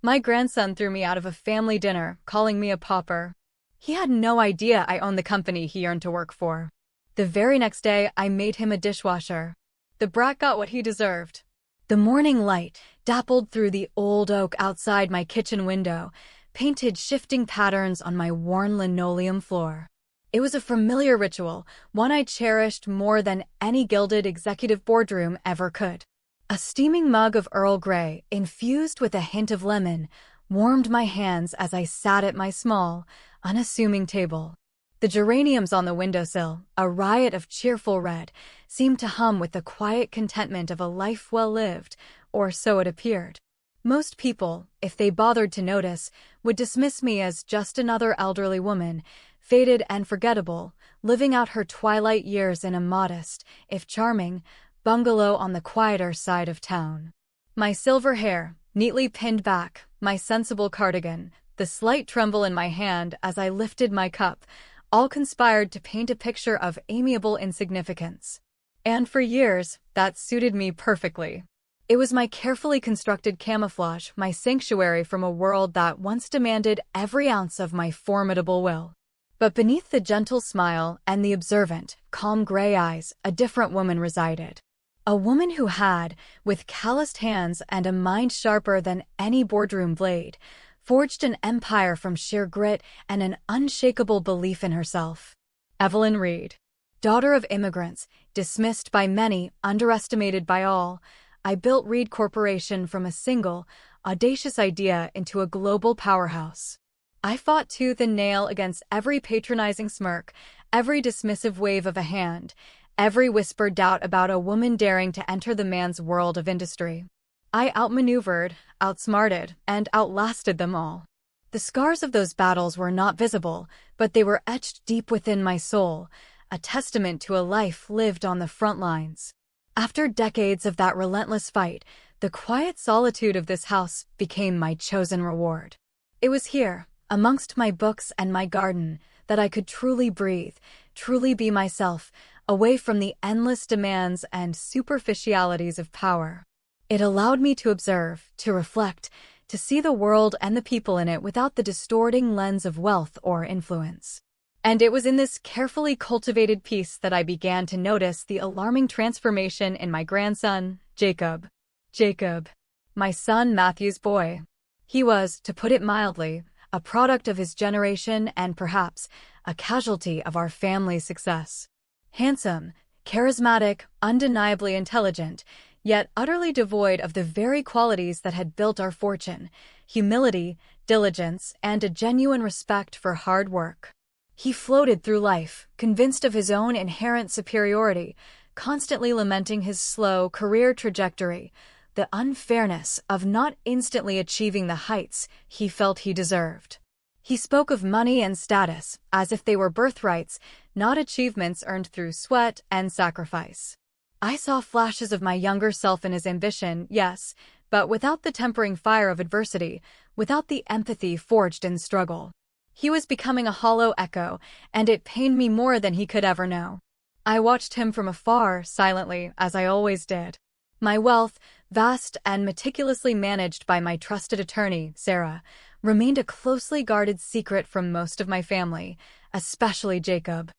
My grandson threw me out of a family dinner, calling me a pauper. He had no idea I owned the company he yearned to work for. The very next day, I made him a dishwasher. The brat got what he deserved. The morning light dappled through the old oak outside my kitchen window, painted shifting patterns on my worn linoleum floor. It was a familiar ritual, one I cherished more than any gilded executive boardroom ever could. A steaming mug of Earl Grey, infused with a hint of lemon, warmed my hands as I sat at my small, unassuming table. The geraniums on the windowsill, a riot of cheerful red, seemed to hum with the quiet contentment of a life well lived, or so it appeared. Most people, if they bothered to notice, would dismiss me as just another elderly woman, faded and forgettable, living out her twilight years in a modest, if charming, bungalow on the quieter side of town. My silver hair, neatly pinned back, my sensible cardigan, the slight tremble in my hand as I lifted my cup, all conspired to paint a picture of amiable insignificance. And for years, that suited me perfectly. It was my carefully constructed camouflage, my sanctuary from a world that once demanded every ounce of my formidable will. But beneath the gentle smile and the observant, calm gray eyes, a different woman resided. A woman who had, with calloused hands and a mind sharper than any boardroom blade, forged an empire from sheer grit and an unshakable belief in herself. Evelyn Reed. Daughter of immigrants, dismissed by many, underestimated by all, I built Reed Corporation from a single, audacious idea into a global powerhouse. I fought tooth and nail against every patronizing smirk, every dismissive wave of a hand, every whispered doubt about a woman daring to enter the man's world of industry. I outmaneuvered, outsmarted, and outlasted them all. The scars of those battles were not visible, but they were etched deep within my soul, a testament to a life lived on the front lines. After decades of that relentless fight, the quiet solitude of this house became my chosen reward. It was here, amongst my books and my garden, that I could truly breathe, truly be myself, away from the endless demands and superficialities of power. It allowed me to observe, to reflect, to see the world and the people in it without the distorting lens of wealth or influence. And it was in this carefully cultivated peace that I began to notice the alarming transformation in my grandson, Jacob. Jacob, my son Matthew's boy. He was, to put it mildly, a product of his generation and perhaps a casualty of our family's success. Handsome, charismatic, undeniably intelligent, yet utterly devoid of the very qualities that had built our fortune: humility, diligence, and a genuine respect for hard work. He floated through life, convinced of his own inherent superiority, constantly lamenting his slow career trajectory, the unfairness of not instantly achieving the heights he felt he deserved. He spoke of money and status as if they were birthrights, not achievements earned through sweat and sacrifice. I saw flashes of my younger self in his ambition, yes, but without the tempering fire of adversity, without the empathy forged in struggle. He was becoming a hollow echo, and it pained me more than he could ever know. I watched him from afar, silently, as I always did. My wealth, vast and meticulously managed by my trusted attorney, Sarah, remained a closely guarded secret from most of my family, especially Jacob.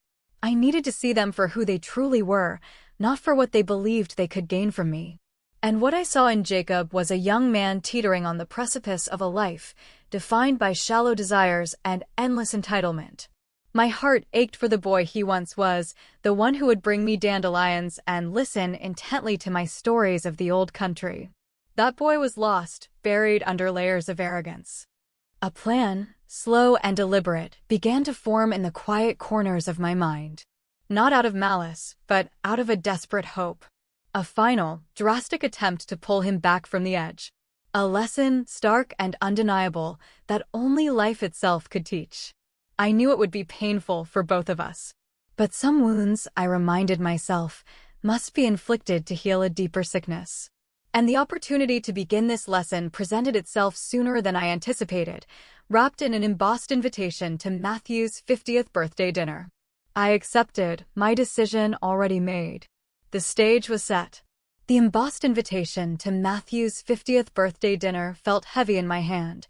I needed to see them for who they truly were, not for what they believed they could gain from me. And what I saw in Jacob was a young man teetering on the precipice of a life defined by shallow desires and endless entitlement. My heart ached for the boy he once was, the one who would bring me dandelions and listen intently to my stories of the old country. That boy was lost, buried under layers of arrogance. A plan, slow and deliberate, began to form in the quiet corners of my mind. Not out of malice, but out of a desperate hope. A final, drastic attempt to pull him back from the edge. A lesson, stark and undeniable, that only life itself could teach. I knew it would be painful for both of us. But some wounds, I reminded myself, must be inflicted to heal a deeper sickness. And the opportunity to begin this lesson presented itself sooner than I anticipated, wrapped in an embossed invitation to Matthew's 50th birthday dinner. I accepted, my decision already made. The stage was set. The embossed invitation to Matthew's 50th birthday dinner felt heavy in my hand,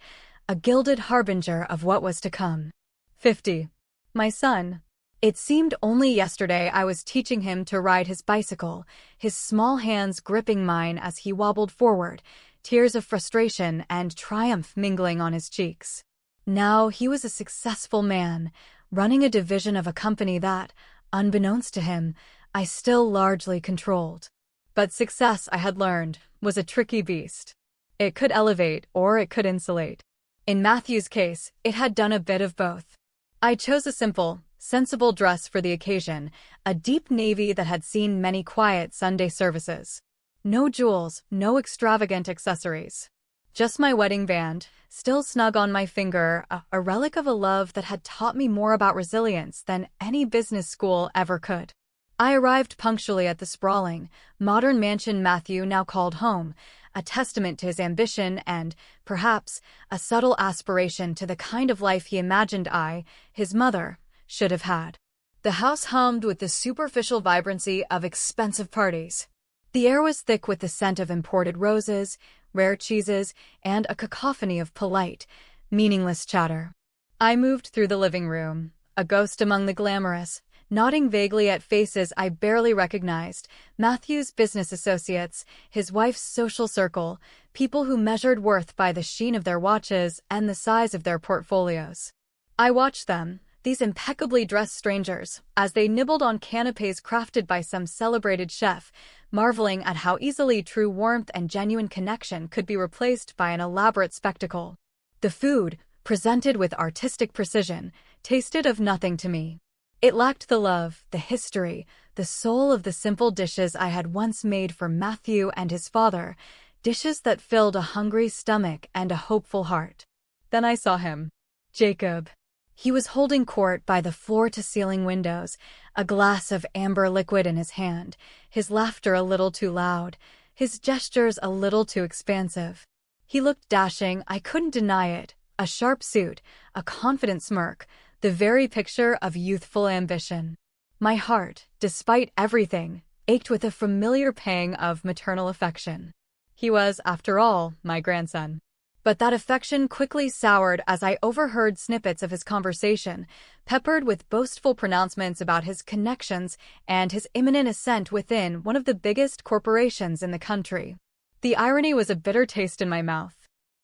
a gilded harbinger of what was to come. 50. My son. It seemed only yesterday I was teaching him to ride his bicycle, his small hands gripping mine as he wobbled forward, tears of frustration and triumph mingling on his cheeks. Now he was a successful man, running a division of a company that, unbeknownst to him, I still largely controlled. But success, I had learned, was a tricky beast. It could elevate or it could insulate. In Matthew's case, it had done a bit of both. I chose a simple, sensible dress for the occasion, a deep navy that had seen many quiet Sunday services. No jewels, no extravagant accessories. Just my wedding band, still snug on my finger, a relic of a love that had taught me more about resilience than any business school ever could. I arrived punctually at the sprawling, modern mansion Matthew now called home, a testament to his ambition and, perhaps, a subtle aspiration to the kind of life he imagined I, his mother, should have had. The house hummed with the superficial vibrancy of expensive parties. The air was thick with the scent of imported roses, rare cheeses, and a cacophony of polite, meaningless chatter. I moved through the living room, a ghost among the glamorous, nodding vaguely at faces I barely recognized, Matthew's business associates, his wife's social circle, people who measured worth by the sheen of their watches and the size of their portfolios. I watched them, these impeccably dressed strangers, as they nibbled on canapés crafted by some celebrated chef, marveling at how easily true warmth and genuine connection could be replaced by an elaborate spectacle. The food, presented with artistic precision, tasted of nothing to me. It lacked the love, the history, the soul of the simple dishes I had once made for Matthew and his father, dishes that filled a hungry stomach and a hopeful heart. Then I saw him. Jacob. He was holding court by the floor-to-ceiling windows, a glass of amber liquid in his hand, his laughter a little too loud, his gestures a little too expansive. He looked dashing, I couldn't deny it, a sharp suit, a confident smirk, the very picture of youthful ambition. My heart, despite everything, ached with a familiar pang of maternal affection. He was, after all, my grandson. But that affection quickly soured as I overheard snippets of his conversation, peppered with boastful pronouncements about his connections and his imminent ascent within one of the biggest corporations in the country. The irony was a bitter taste in my mouth.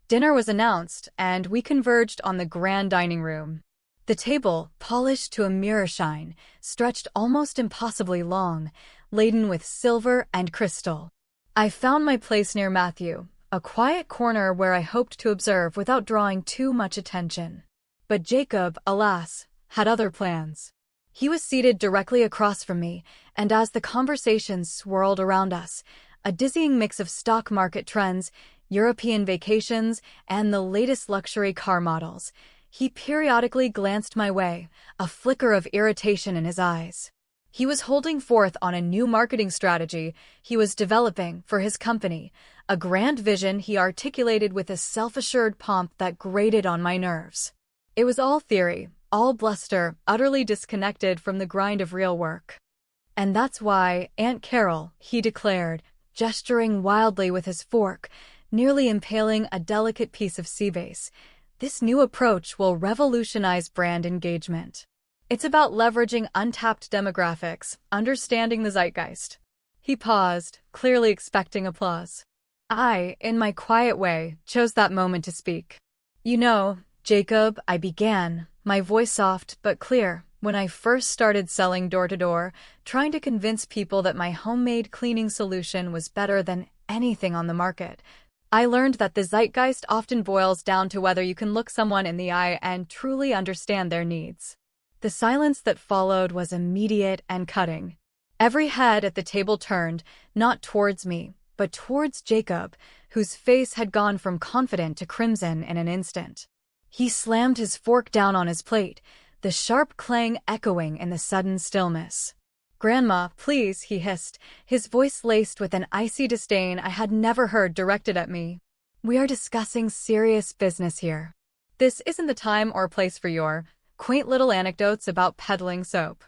Dinner was announced, and we converged on the grand dining room. The table, polished to a mirror shine, stretched almost impossibly long, laden with silver and crystal. I found my place near Matthew, a quiet corner where I hoped to observe without drawing too much attention. But Jacob, alas, had other plans. He was seated directly across from me, and as the conversation swirled around us, a dizzying mix of stock market trends, European vacations, and the latest luxury car models, he periodically glanced my way, a flicker of irritation in his eyes. He was holding forth on a new marketing strategy he was developing for his company, a grand vision he articulated with a self-assured pomp that grated on my nerves. It was all theory, all bluster, utterly disconnected from the grind of real work. And that's why, Aunt Carol, he declared, gesturing wildly with his fork, nearly impaling a delicate piece of sea bass, this new approach will revolutionize brand engagement. It's about leveraging untapped demographics, understanding the zeitgeist. He paused, clearly expecting applause. I, in my quiet way, chose that moment to speak. You know, Jacob, I began, my voice soft but clear, when I first started selling door-to-door, trying to convince people that my homemade cleaning solution was better than anything on the market. I learned that the zeitgeist often boils down to whether you can look someone in the eye and truly understand their needs. The silence that followed was immediate and cutting. Every head at the table turned, not towards me, but towards Jacob, whose face had gone from confident to crimson in an instant. He slammed his fork down on his plate, the sharp clang echoing in the sudden stillness. "Grandma, please," he hissed, his voice laced with an icy disdain I had never heard directed at me. "We are discussing serious business here. This isn't the time or place for your quaint little anecdotes about peddling soap.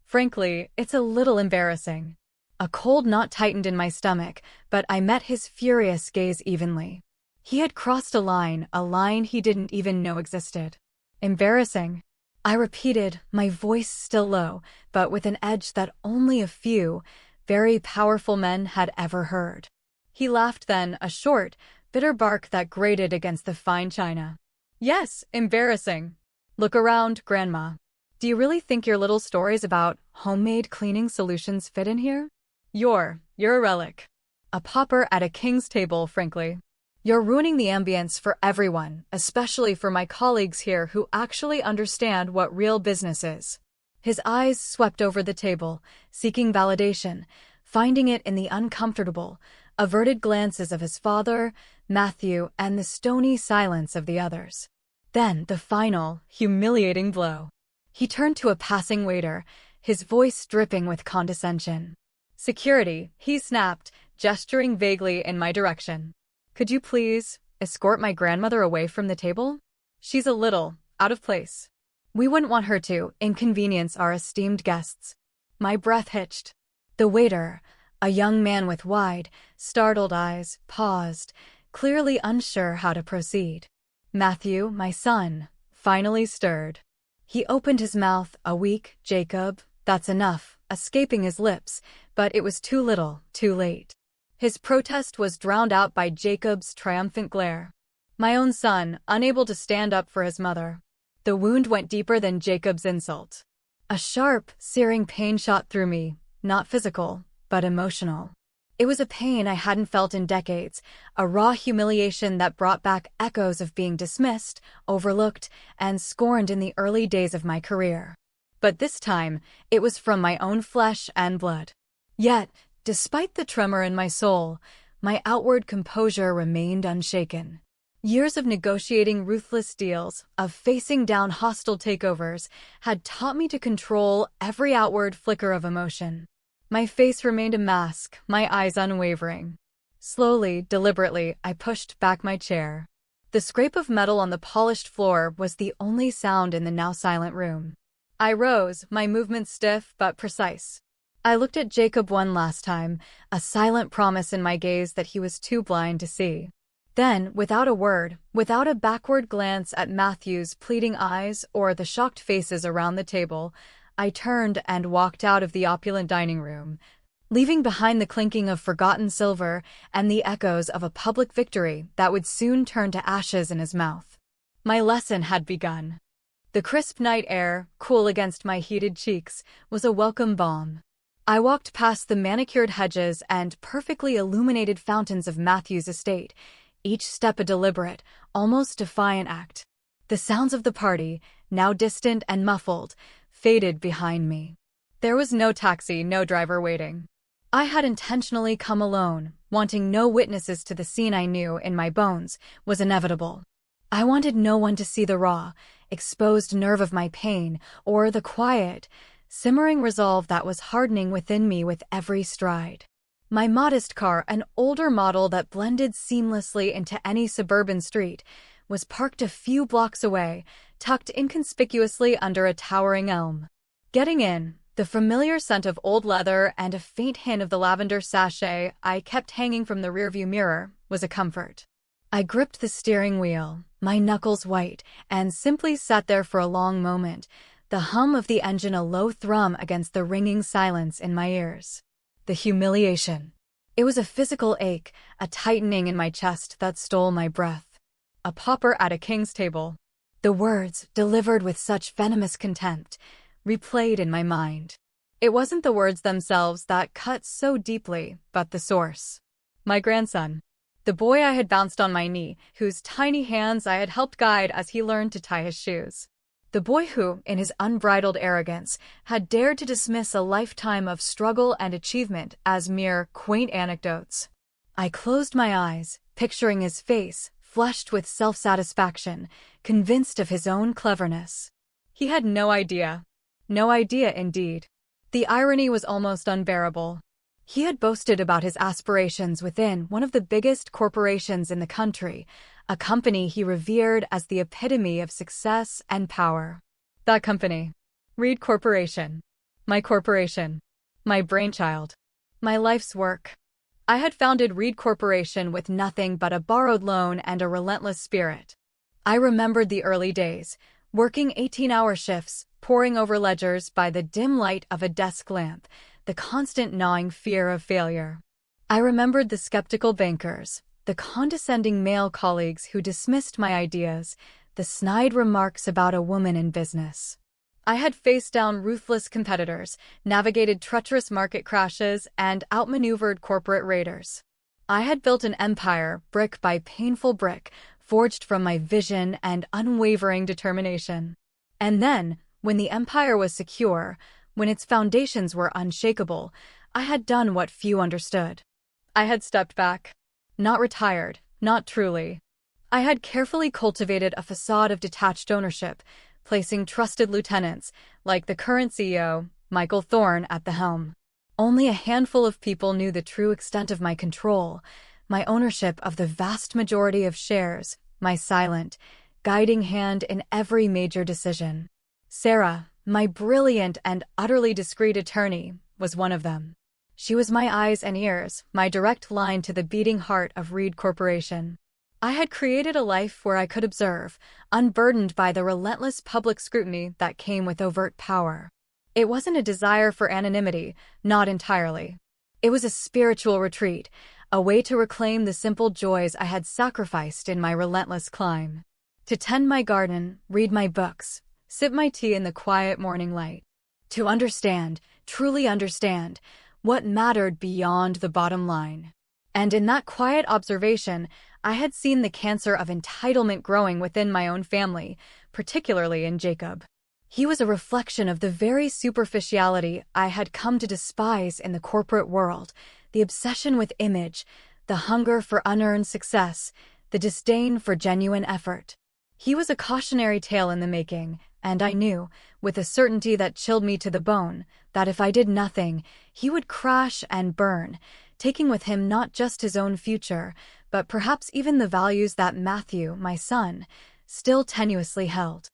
Frankly, it's a little embarrassing." A cold knot tightened in my stomach, but I met his furious gaze evenly. He had crossed a line he didn't even know existed. Embarrassing. I repeated, my voice still low, but with an edge that only a few, very powerful men had ever heard. He laughed then, a short, bitter bark that grated against the fine china. Yes, embarrassing. Look around, Grandma. Do you really think your little stories about homemade cleaning solutions fit in here? You're a relic. A pauper at a king's table, frankly. You're ruining the ambience for everyone, especially for my colleagues here who actually understand what real business is. His eyes swept over the table, seeking validation, finding it in the uncomfortable, averted glances of his father, Matthew, and the stony silence of the others. Then the final, humiliating blow. He turned to a passing waiter, his voice dripping with condescension. Security, he snapped, gesturing vaguely in my direction. Could you please escort my grandmother away from the table? She's a little out of place. We wouldn't want her to inconvenience our esteemed guests. My breath hitched. The waiter, a young man with wide, startled eyes, paused, clearly unsure how to proceed. Matthew, my son, finally stirred. He opened his mouth, a weak, Jacob, that's enough, escaping his lips, but it was too little, too late. His protest was drowned out by Jacob's triumphant glare. My own son, unable to stand up for his mother. The wound went deeper than Jacob's insult. A sharp, searing pain shot through me, not physical, but emotional. It was a pain I hadn't felt in decades, a raw humiliation that brought back echoes of being dismissed, overlooked, and scorned in the early days of my career. But this time, it was from my own flesh and blood. Yet, despite the tremor in my soul, my outward composure remained unshaken. Years of negotiating ruthless deals, of facing down hostile takeovers, had taught me to control every outward flicker of emotion. My face remained a mask, my eyes unwavering. Slowly, deliberately, I pushed back my chair. The scrape of metal on the polished floor was the only sound in the now silent room. I rose, my movements stiff but precise. I looked at Jacob one last time, a silent promise in my gaze that he was too blind to see. Then, without a word, without a backward glance at Matthew's pleading eyes or the shocked faces around the table, I turned and walked out of the opulent dining room, leaving behind the clinking of forgotten silver and the echoes of a public victory that would soon turn to ashes in his mouth. My lesson had begun. The crisp night air, cool against my heated cheeks, was a welcome balm. I walked past the manicured hedges and perfectly illuminated fountains of Matthew's estate, each step a deliberate, almost defiant act. The sounds of the party, now distant and muffled, faded behind me. There was no taxi, no driver waiting. I had intentionally come alone, wanting no witnesses to the scene I knew, in my bones, was inevitable. I wanted no one to see the raw, exposed nerve of my pain, or the quiet, simmering resolve that was hardening within me with every stride. My modest car, an older model that blended seamlessly into any suburban street, was parked a few blocks away, tucked inconspicuously under a towering elm. Getting in, the familiar scent of old leather and a faint hint of the lavender sachet I kept hanging from the rearview mirror was a comfort. I gripped the steering wheel, my knuckles white, and simply sat there for a long moment, the hum of the engine a low thrum against the ringing silence in my ears. The humiliation. It was a physical ache, a tightening in my chest that stole my breath. A pauper at a king's table. The words, delivered with such venomous contempt, replayed in my mind. It wasn't the words themselves that cut so deeply, but the source. My grandson. The boy I had bounced on my knee, whose tiny hands I had helped guide as he learned to tie his shoes. The boy who, in his unbridled arrogance, had dared to dismiss a lifetime of struggle and achievement as mere quaint anecdotes. I closed my eyes, picturing his face, flushed with self-satisfaction, convinced of his own cleverness. He had no idea. No idea, indeed. The irony was almost unbearable. He had boasted about his aspirations within one of the biggest corporations in the country, a company he revered as the epitome of success and power. That company. Reed Corporation. My corporation. My brainchild. My life's work. I had founded Reed Corporation with nothing but a borrowed loan and a relentless spirit. I remembered the early days, working 18-hour shifts, poring over ledgers by the dim light of a desk lamp, the constant gnawing fear of failure. I remembered the skeptical bankers, the condescending male colleagues who dismissed my ideas, the snide remarks about a woman in business. I had faced down ruthless competitors, navigated treacherous market crashes, and outmaneuvered corporate raiders. I had built an empire, brick by painful brick, forged from my vision and unwavering determination. And then, when the empire was secure, when its foundations were unshakable, I had done what few understood. I had stepped back. Not retired, not truly. I had carefully cultivated a facade of detached ownership, placing trusted lieutenants, like the current CEO, Michael Thorne, at the helm. Only a handful of people knew the true extent of my control, my ownership of the vast majority of shares, my silent, guiding hand in every major decision. Sarah, my brilliant and utterly discreet attorney, was one of them. She was my eyes and ears, my direct line to the beating heart of Reed Corporation. I had created a life where I could observe, unburdened by the relentless public scrutiny that came with overt power. It wasn't a desire for anonymity, not entirely. It was a spiritual retreat, a way to reclaim the simple joys I had sacrificed in my relentless climb. To tend my garden, read my books, sip my tea in the quiet morning light. To understand, truly understand, what mattered beyond the bottom line. And in that quiet observation, I had seen the cancer of entitlement growing within my own family, particularly in Jacob. He was a reflection of the very superficiality I had come to despise in the corporate world, the obsession with image, the hunger for unearned success, the disdain for genuine effort. He was a cautionary tale in the making, and I knew, with a certainty that chilled me to the bone, that if I did nothing, he would crash and burn, taking with him not just his own future, but perhaps even the values that Matthew, my son, still tenuously held.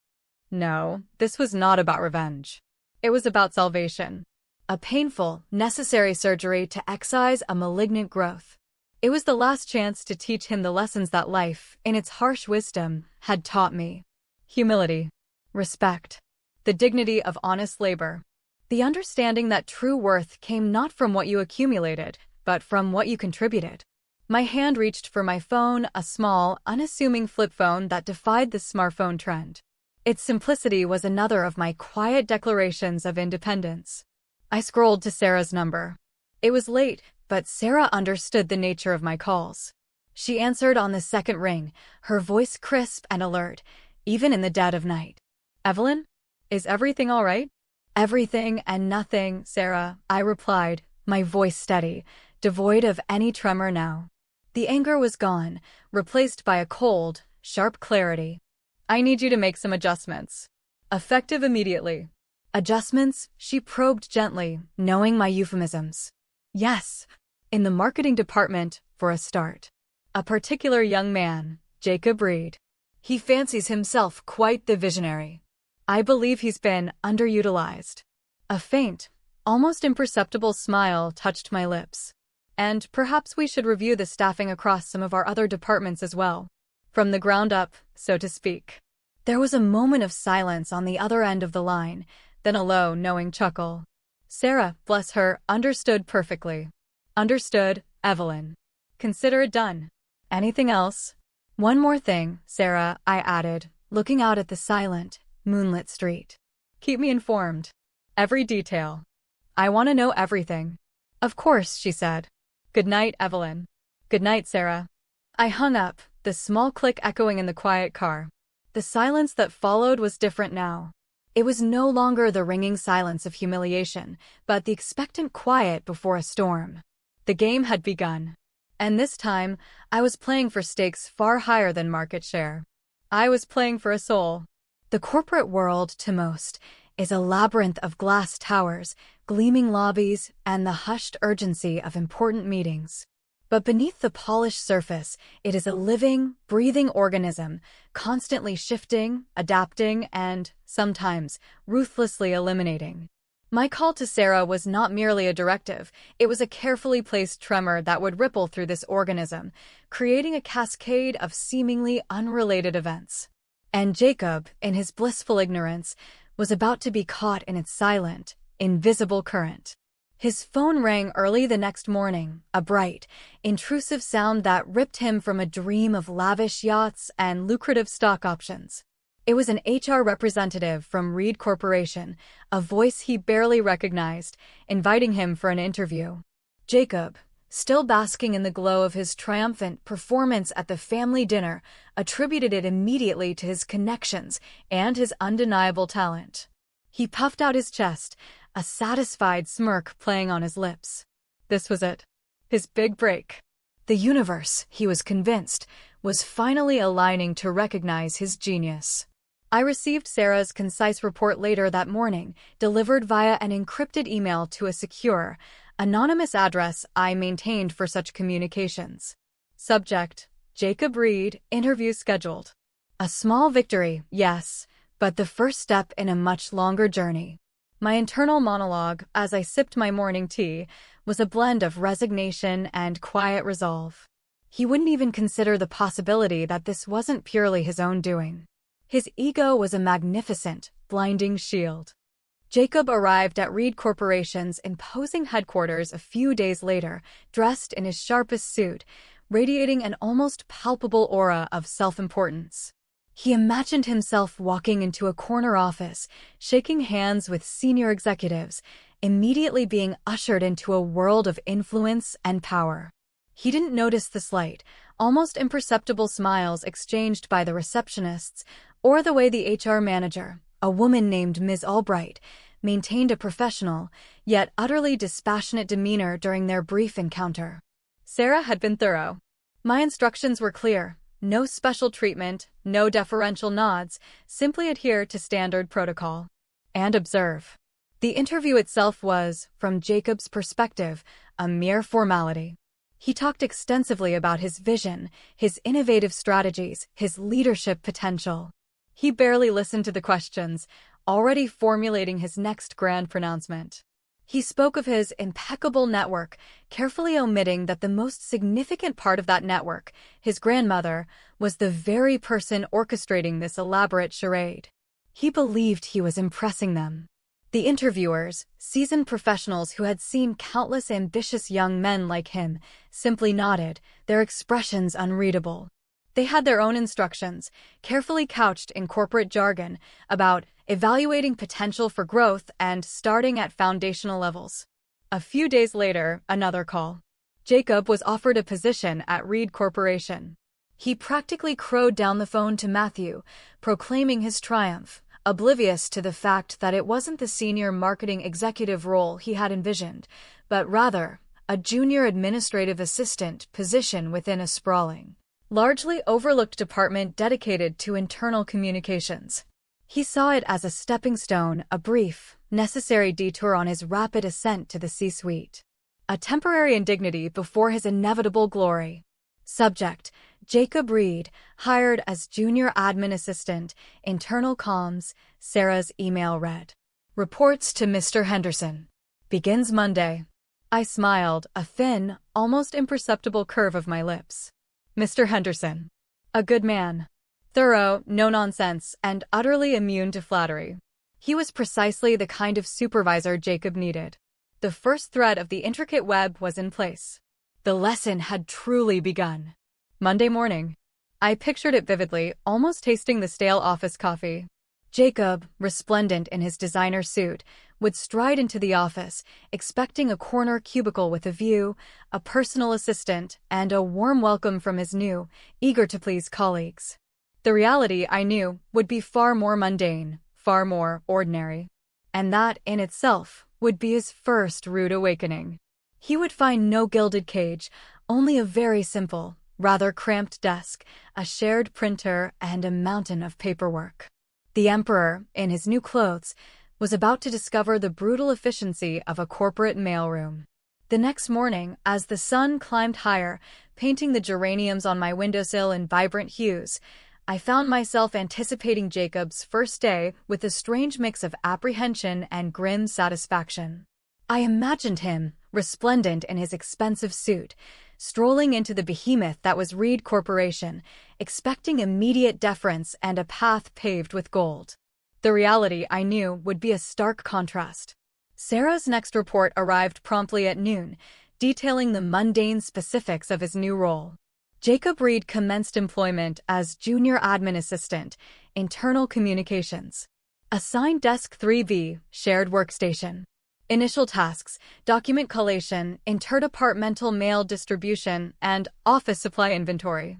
No, this was not about revenge. It was about salvation. A painful, necessary surgery to excise a malignant growth. It was the last chance to teach him the lessons that life, in its harsh wisdom, had taught me. Humility, respect, the dignity of honest labor, the understanding that true worth came not from what you accumulated, but from what you contributed. My hand reached for my phone, a small, unassuming flip phone that defied the smartphone trend. Its simplicity was another of my quiet declarations of independence. I scrolled to Sarah's number. It was late, but Sarah understood the nature of my calls. She answered on the second ring, her voice crisp and alert, even in the dead of night. "Evelyn? Is everything all right?" "Everything and nothing, Sarah," I replied, my voice steady, devoid of any tremor now. The anger was gone, replaced by a cold, sharp clarity. "I need you to make some adjustments. Effective immediately." "Adjustments?" she probed gently, knowing my euphemisms. "Yes. In the marketing department, for a start. A particular young man, Jacob Reed. He fancies himself quite the visionary. I believe he's been underutilized." A faint, almost imperceptible smile touched my lips. "And perhaps we should review the staffing across some of our other departments as well. From the ground up, so to speak." There was a moment of silence on the other end of the line, then a low, knowing chuckle. Sarah, bless her, understood perfectly. "Understood, Evelyn. Consider it done. Anything else?" "One more thing, Sarah," I added, looking out at the silent, moonlit street. "Keep me informed. Every detail. I want to know everything." "Of course," she said. "Good night, Evelyn." "Good night, Sarah." I hung up, the small click echoing in the quiet car. The silence that followed was different now. It was no longer the ringing silence of humiliation, but the expectant quiet before a storm. The game had begun. And this time, I was playing for stakes far higher than market share. I was playing for a soul. The corporate world, to most, is a labyrinth of glass towers, gleaming lobbies, and the hushed urgency of important meetings. But beneath the polished surface, it is a living, breathing organism, constantly shifting, adapting, and, sometimes, ruthlessly eliminating. My call to Sarah was not merely a directive, it was a carefully placed tremor that would ripple through this organism, creating a cascade of seemingly unrelated events. And Jacob, in his blissful ignorance, was about to be caught in its silent, invisible current. His phone rang early the next morning, a bright, intrusive sound that ripped him from a dream of lavish yachts and lucrative stock options. It was an HR representative from Reed Corporation, a voice he barely recognized, inviting him for an interview. Jacob, still basking in the glow of his triumphant performance at the family dinner, attributed it immediately to his connections and his undeniable talent. He puffed out his chest, a satisfied smirk playing on his lips. This was it. His big break. The universe, he was convinced, was finally aligning to recognize his genius. I received Sarah's concise report later that morning, delivered via an encrypted email to a secure, anonymous address I maintained for such communications. Subject: Jacob Reed, interview scheduled. A small victory, yes, but the first step in a much longer journey. My internal monologue, as I sipped my morning tea, was a blend of resignation and quiet resolve. He wouldn't even consider the possibility that this wasn't purely his own doing. His ego was a magnificent, blinding shield. Jacob arrived at Reed Corporation's imposing headquarters a few days later, dressed in his sharpest suit, radiating an almost palpable aura of self-importance. He imagined himself walking into a corner office, shaking hands with senior executives, immediately being ushered into a world of influence and power. He didn't notice the slight, almost imperceptible smiles exchanged by the receptionists, or the way the HR manager, a woman named Ms. Albright, maintained a professional, yet utterly dispassionate demeanor during their brief encounter. Sarah had been thorough. My instructions were clear: no special treatment, no deferential nods, simply adhere to standard protocol. And observe. The interview itself was, from Jacob's perspective, a mere formality. He talked extensively about his vision, his innovative strategies, his leadership potential. He barely listened to the questions, already formulating his next grand pronouncement. He spoke of his impeccable network, carefully omitting that the most significant part of that network, his grandmother, was the very person orchestrating this elaborate charade. He believed he was impressing them. The interviewers, seasoned professionals who had seen countless ambitious young men like him, simply nodded, their expressions unreadable. They had their own instructions, carefully couched in corporate jargon, about evaluating potential for growth and starting at foundational levels. A few days later, another call. Jacob was offered a position at Reed Corporation. He practically crowed down the phone to Matthew, proclaiming his triumph, oblivious to the fact that it wasn't the senior marketing executive role he had envisioned, but rather a junior administrative assistant position within a sprawling, largely overlooked department dedicated to internal communications. He saw it as a stepping stone, a brief, necessary detour on his rapid ascent to the C-suite. A temporary indignity before his inevitable glory. Subject: Jacob Reed, hired as junior admin assistant, internal comms. Sarah's email read. Reports to Mr. Henderson. Begins Monday. I smiled, a thin, almost imperceptible curve of my lips. Mr. Henderson. A good man. Thorough, no-nonsense, and utterly immune to flattery. He was precisely the kind of supervisor Jacob needed. The first thread of the intricate web was in place. The lesson had truly begun. Monday morning. I pictured it vividly, almost tasting the stale office coffee. Jacob, resplendent in his designer suit, would stride into the office, expecting a corner cubicle with a view, a personal assistant, and a warm welcome from his new, eager-to-please colleagues. The reality, I knew, would be far more mundane, far more ordinary. And that, in itself, would be his first rude awakening. He would find no gilded cage, only a very simple, rather cramped desk, a shared printer, and a mountain of paperwork. The Emperor, in his new clothes, was about to discover the brutal efficiency of a corporate mailroom. The next morning, as the sun climbed higher, painting the geraniums on my windowsill in vibrant hues, I found myself anticipating Jacob's first day with a strange mix of apprehension and grim satisfaction. I imagined him, resplendent in his expensive suit, strolling into the behemoth that was Reed Corporation, expecting immediate deference and a path paved with gold. The reality, I knew, would be a stark contrast. Sarah's next report arrived promptly at noon, detailing the mundane specifics of his new role. Jacob Reed commenced employment as Junior Admin Assistant, Internal Communications. Assigned Desk 3B, Shared Workstation. Initial tasks: document collation, interdepartmental mail distribution, and office supply inventory.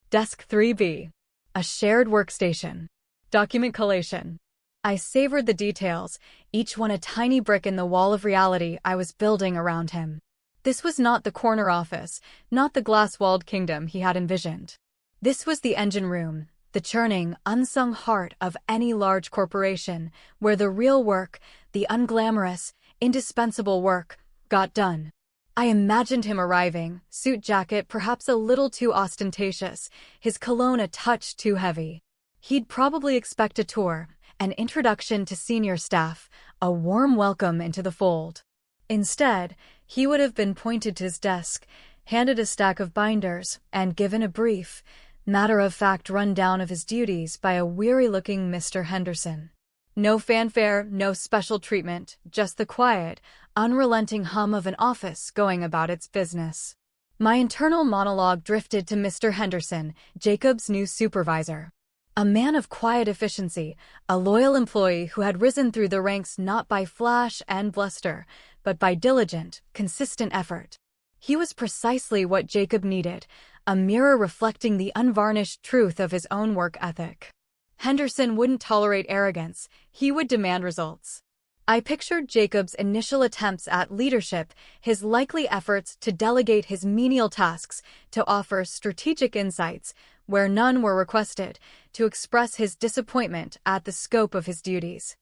Desk 3B. A shared workstation. Document collation. I savored the details, each one a tiny brick in the wall of reality I was building around him. This was not the corner office, not the glass-walled kingdom he had envisioned. This was the engine room, the churning, unsung heart of any large corporation, where the real work, the unglamorous, indispensable work, got done. I imagined him arriving, suit jacket perhaps a little too ostentatious, his cologne a touch too heavy. He'd probably expect a tour, an introduction to senior staff, a warm welcome into the fold. Instead, he would have been pointed to his desk, handed a stack of binders, and given a brief, matter-of-fact rundown of his duties by a weary-looking Mr. Henderson. No fanfare, no special treatment, just the quiet, unrelenting hum of an office going about its business. My internal monologue drifted to Mr. Henderson, Jacob's new supervisor. A man of quiet efficiency, a loyal employee who had risen through the ranks not by flash and bluster, but by diligent, consistent effort. He was precisely what Jacob needed, a mirror reflecting the unvarnished truth of his own work ethic. Henderson wouldn't tolerate arrogance, he would demand results. I pictured Jacob's initial attempts at leadership, his likely efforts to delegate his menial tasks, to offer strategic insights, where none were requested, to express his disappointment at the scope of his duties.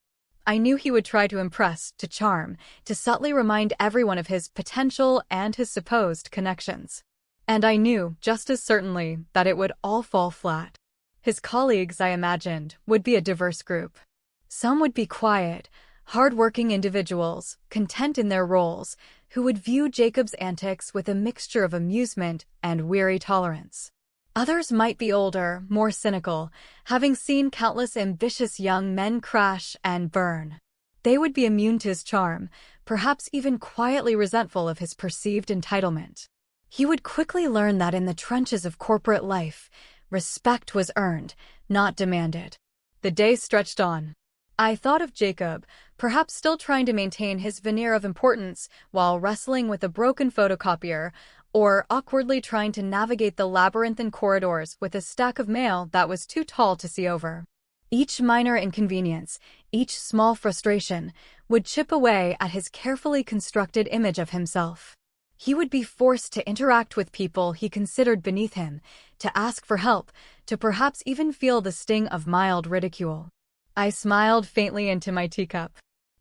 I knew he would try to impress, to charm, to subtly remind everyone of his potential and his supposed connections. And I knew, just as certainly, that it would all fall flat. His colleagues, I imagined, would be a diverse group. Some would be quiet, hard-working individuals, content in their roles, who would view Jacob's antics with a mixture of amusement and weary tolerance. Others might be older, more cynical, having seen countless ambitious young men crash and burn. They would be immune to his charm, perhaps even quietly resentful of his perceived entitlement. He would quickly learn that in the trenches of corporate life, respect was earned, not demanded. The day stretched on. I thought of Jacob, perhaps still trying to maintain his veneer of importance while wrestling with a broken photocopier, or awkwardly trying to navigate the labyrinthine corridors with a stack of mail that was too tall to see over. Each minor inconvenience, each small frustration, would chip away at his carefully constructed image of himself. He would be forced to interact with people he considered beneath him, to ask for help, to perhaps even feel the sting of mild ridicule. I smiled faintly into my teacup.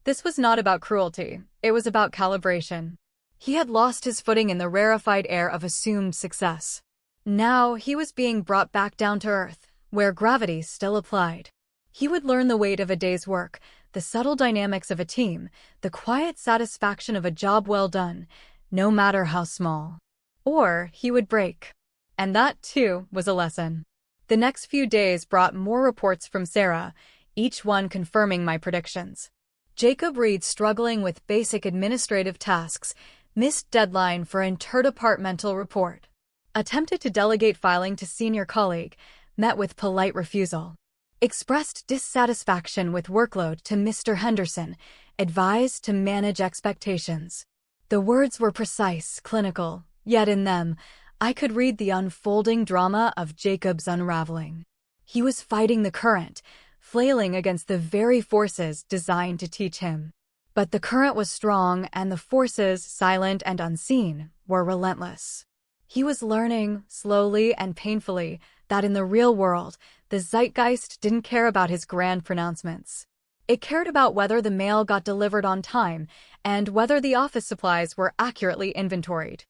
This was not about cruelty, it was about calibration. He had lost his footing in the rarefied air of assumed success. Now he was being brought back down to earth, where gravity still applied. He would learn the weight of a day's work, the subtle dynamics of a team, the quiet satisfaction of a job well done, no matter how small. Or he would break. And that, too, was a lesson. The next few days brought more reports from Sarah, each one confirming my predictions. Jacob Reed struggling with basic administrative tasks, missed deadline for interdepartmental report. Attempted to delegate filing to senior colleague, met with polite refusal. Expressed dissatisfaction with workload to Mr. Henderson, advised to manage expectations. The words were precise, clinical, yet in them, I could read the unfolding drama of Jacob's unraveling. He was fighting the current, flailing against the very forces designed to teach him. But the current was strong and the forces, silent and unseen, were relentless. He was learning, slowly and painfully, that in the real world, the zeitgeist didn't care about his grand pronouncements. It cared about whether the mail got delivered on time and whether the office supplies were accurately inventoried.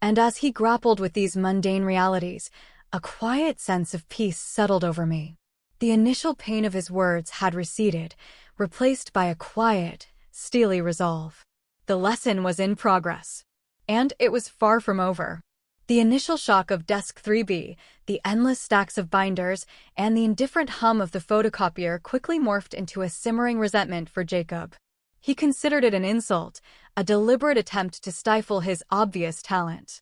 And as he grappled with these mundane realities, A quiet sense of peace settled over me. The initial pain of his words had receded, replaced by a quiet, steely resolve. The lesson was in progress. And it was far from over. The initial shock of Desk 3B, the endless stacks of binders, and the indifferent hum of the photocopier quickly morphed into a simmering resentment for Jacob. He considered it an insult, a deliberate attempt to stifle his obvious talent.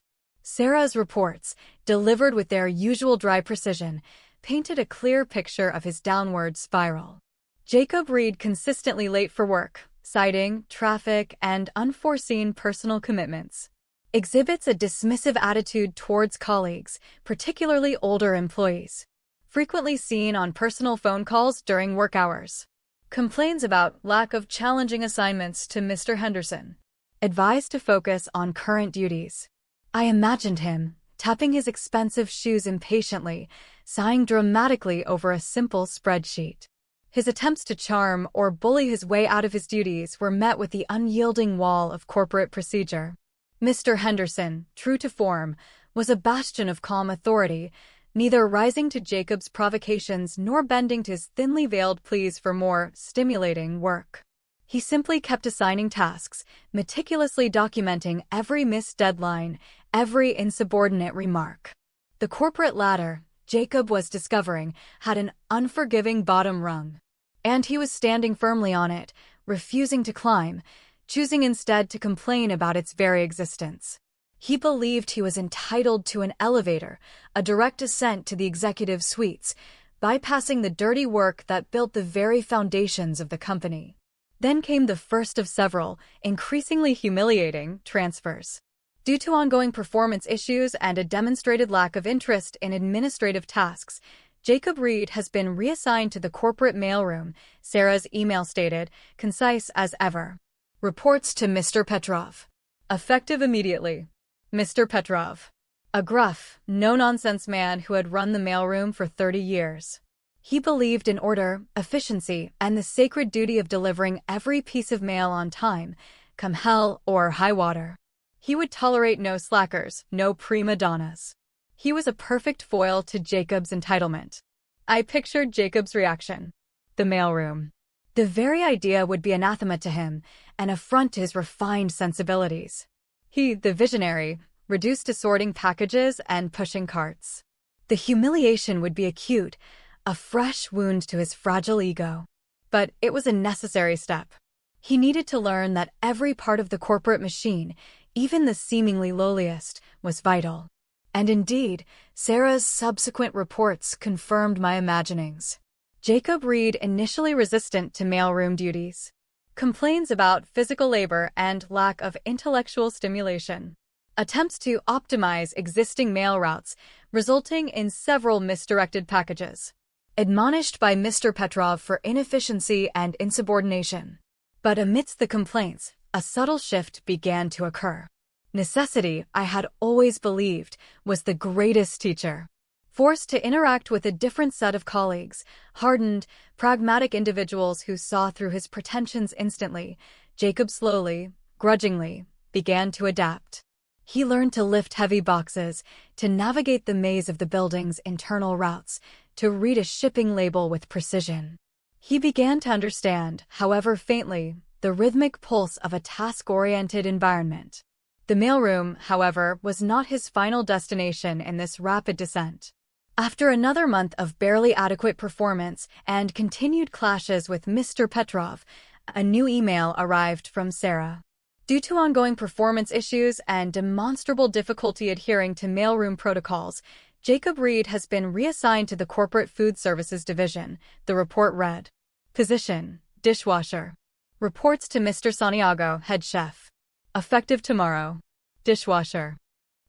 Sarah's reports, delivered with their usual dry precision, painted a clear picture of his downward spiral. Jacob Reed consistently late for work, citing traffic and unforeseen personal commitments. Exhibits a dismissive attitude towards colleagues, particularly older employees. Frequently seen on personal phone calls during work hours. Complains about lack of challenging assignments to Mr. Henderson. Advised to focus on current duties. I imagined him, tapping his expensive shoes impatiently, sighing dramatically over a simple spreadsheet. His attempts to charm or bully his way out of his duties were met with the unyielding wall of corporate procedure. Mr. Henderson, true to form, was a bastion of calm authority, neither rising to Jacob's provocations nor bending to his thinly veiled pleas for more stimulating work. He simply kept assigning tasks, meticulously documenting every missed deadline, every insubordinate remark. The corporate ladder, Jacob was discovering, had an unforgiving bottom rung. And he was standing firmly on it, refusing to climb, choosing instead to complain about its very existence. He believed he was entitled to an elevator, a direct ascent to the executive suites, bypassing the dirty work that built the very foundations of the company. Then came the first of several, increasingly humiliating, transfers. Due to ongoing performance issues and a demonstrated lack of interest in administrative tasks, Jacob Reed has been reassigned to the corporate mailroom, Sarah's email stated, concise as ever. Reports to Mr. Petrov. Effective immediately. Mr. Petrov. A gruff, no-nonsense man who had run the mailroom for 30 years. He believed in order, efficiency, and the sacred duty of delivering every piece of mail on time, come hell or high water. He would tolerate no slackers, no prima donnas. He was a perfect foil to Jacob's entitlement. I pictured Jacob's reaction. The mailroom. The very idea would be anathema to him, an affront to his refined sensibilities. He, the visionary, reduced to sorting packages and pushing carts. The humiliation would be acute, a fresh wound to his fragile ego. But it was a necessary step. He needed to learn that every part of the corporate machine, even the seemingly lowliest, was vital. And indeed, Sarah's subsequent reports confirmed my imaginings. Jacob Reed, initially resistant to mailroom duties, complains about physical labor and lack of intellectual stimulation. Attempts to optimize existing mail routes, resulting in several misdirected packages. Admonished by Mr. Petrov for inefficiency and insubordination. But amidst the complaints, a subtle shift began to occur. Necessity, I had always believed, was the greatest teacher. Forced to interact with a different set of colleagues, hardened, pragmatic individuals who saw through his pretensions instantly, Jacob slowly, grudgingly, began to adapt. He learned to lift heavy boxes, to navigate the maze of the building's internal routes, to read a shipping label with precision. He began to understand, however faintly, the rhythmic pulse of a task-oriented environment. The mailroom, however, was not his final destination in this rapid descent. After another month of barely adequate performance and continued clashes with Mr. Petrov, a new email arrived from Sarah. Due to ongoing performance issues and demonstrable difficulty adhering to mailroom protocols, Jacob Reed has been reassigned to the Corporate Food Services Division, the report read. Position, dishwasher. Reports to Mr. Santiago, head chef. Effective tomorrow. Dishwasher.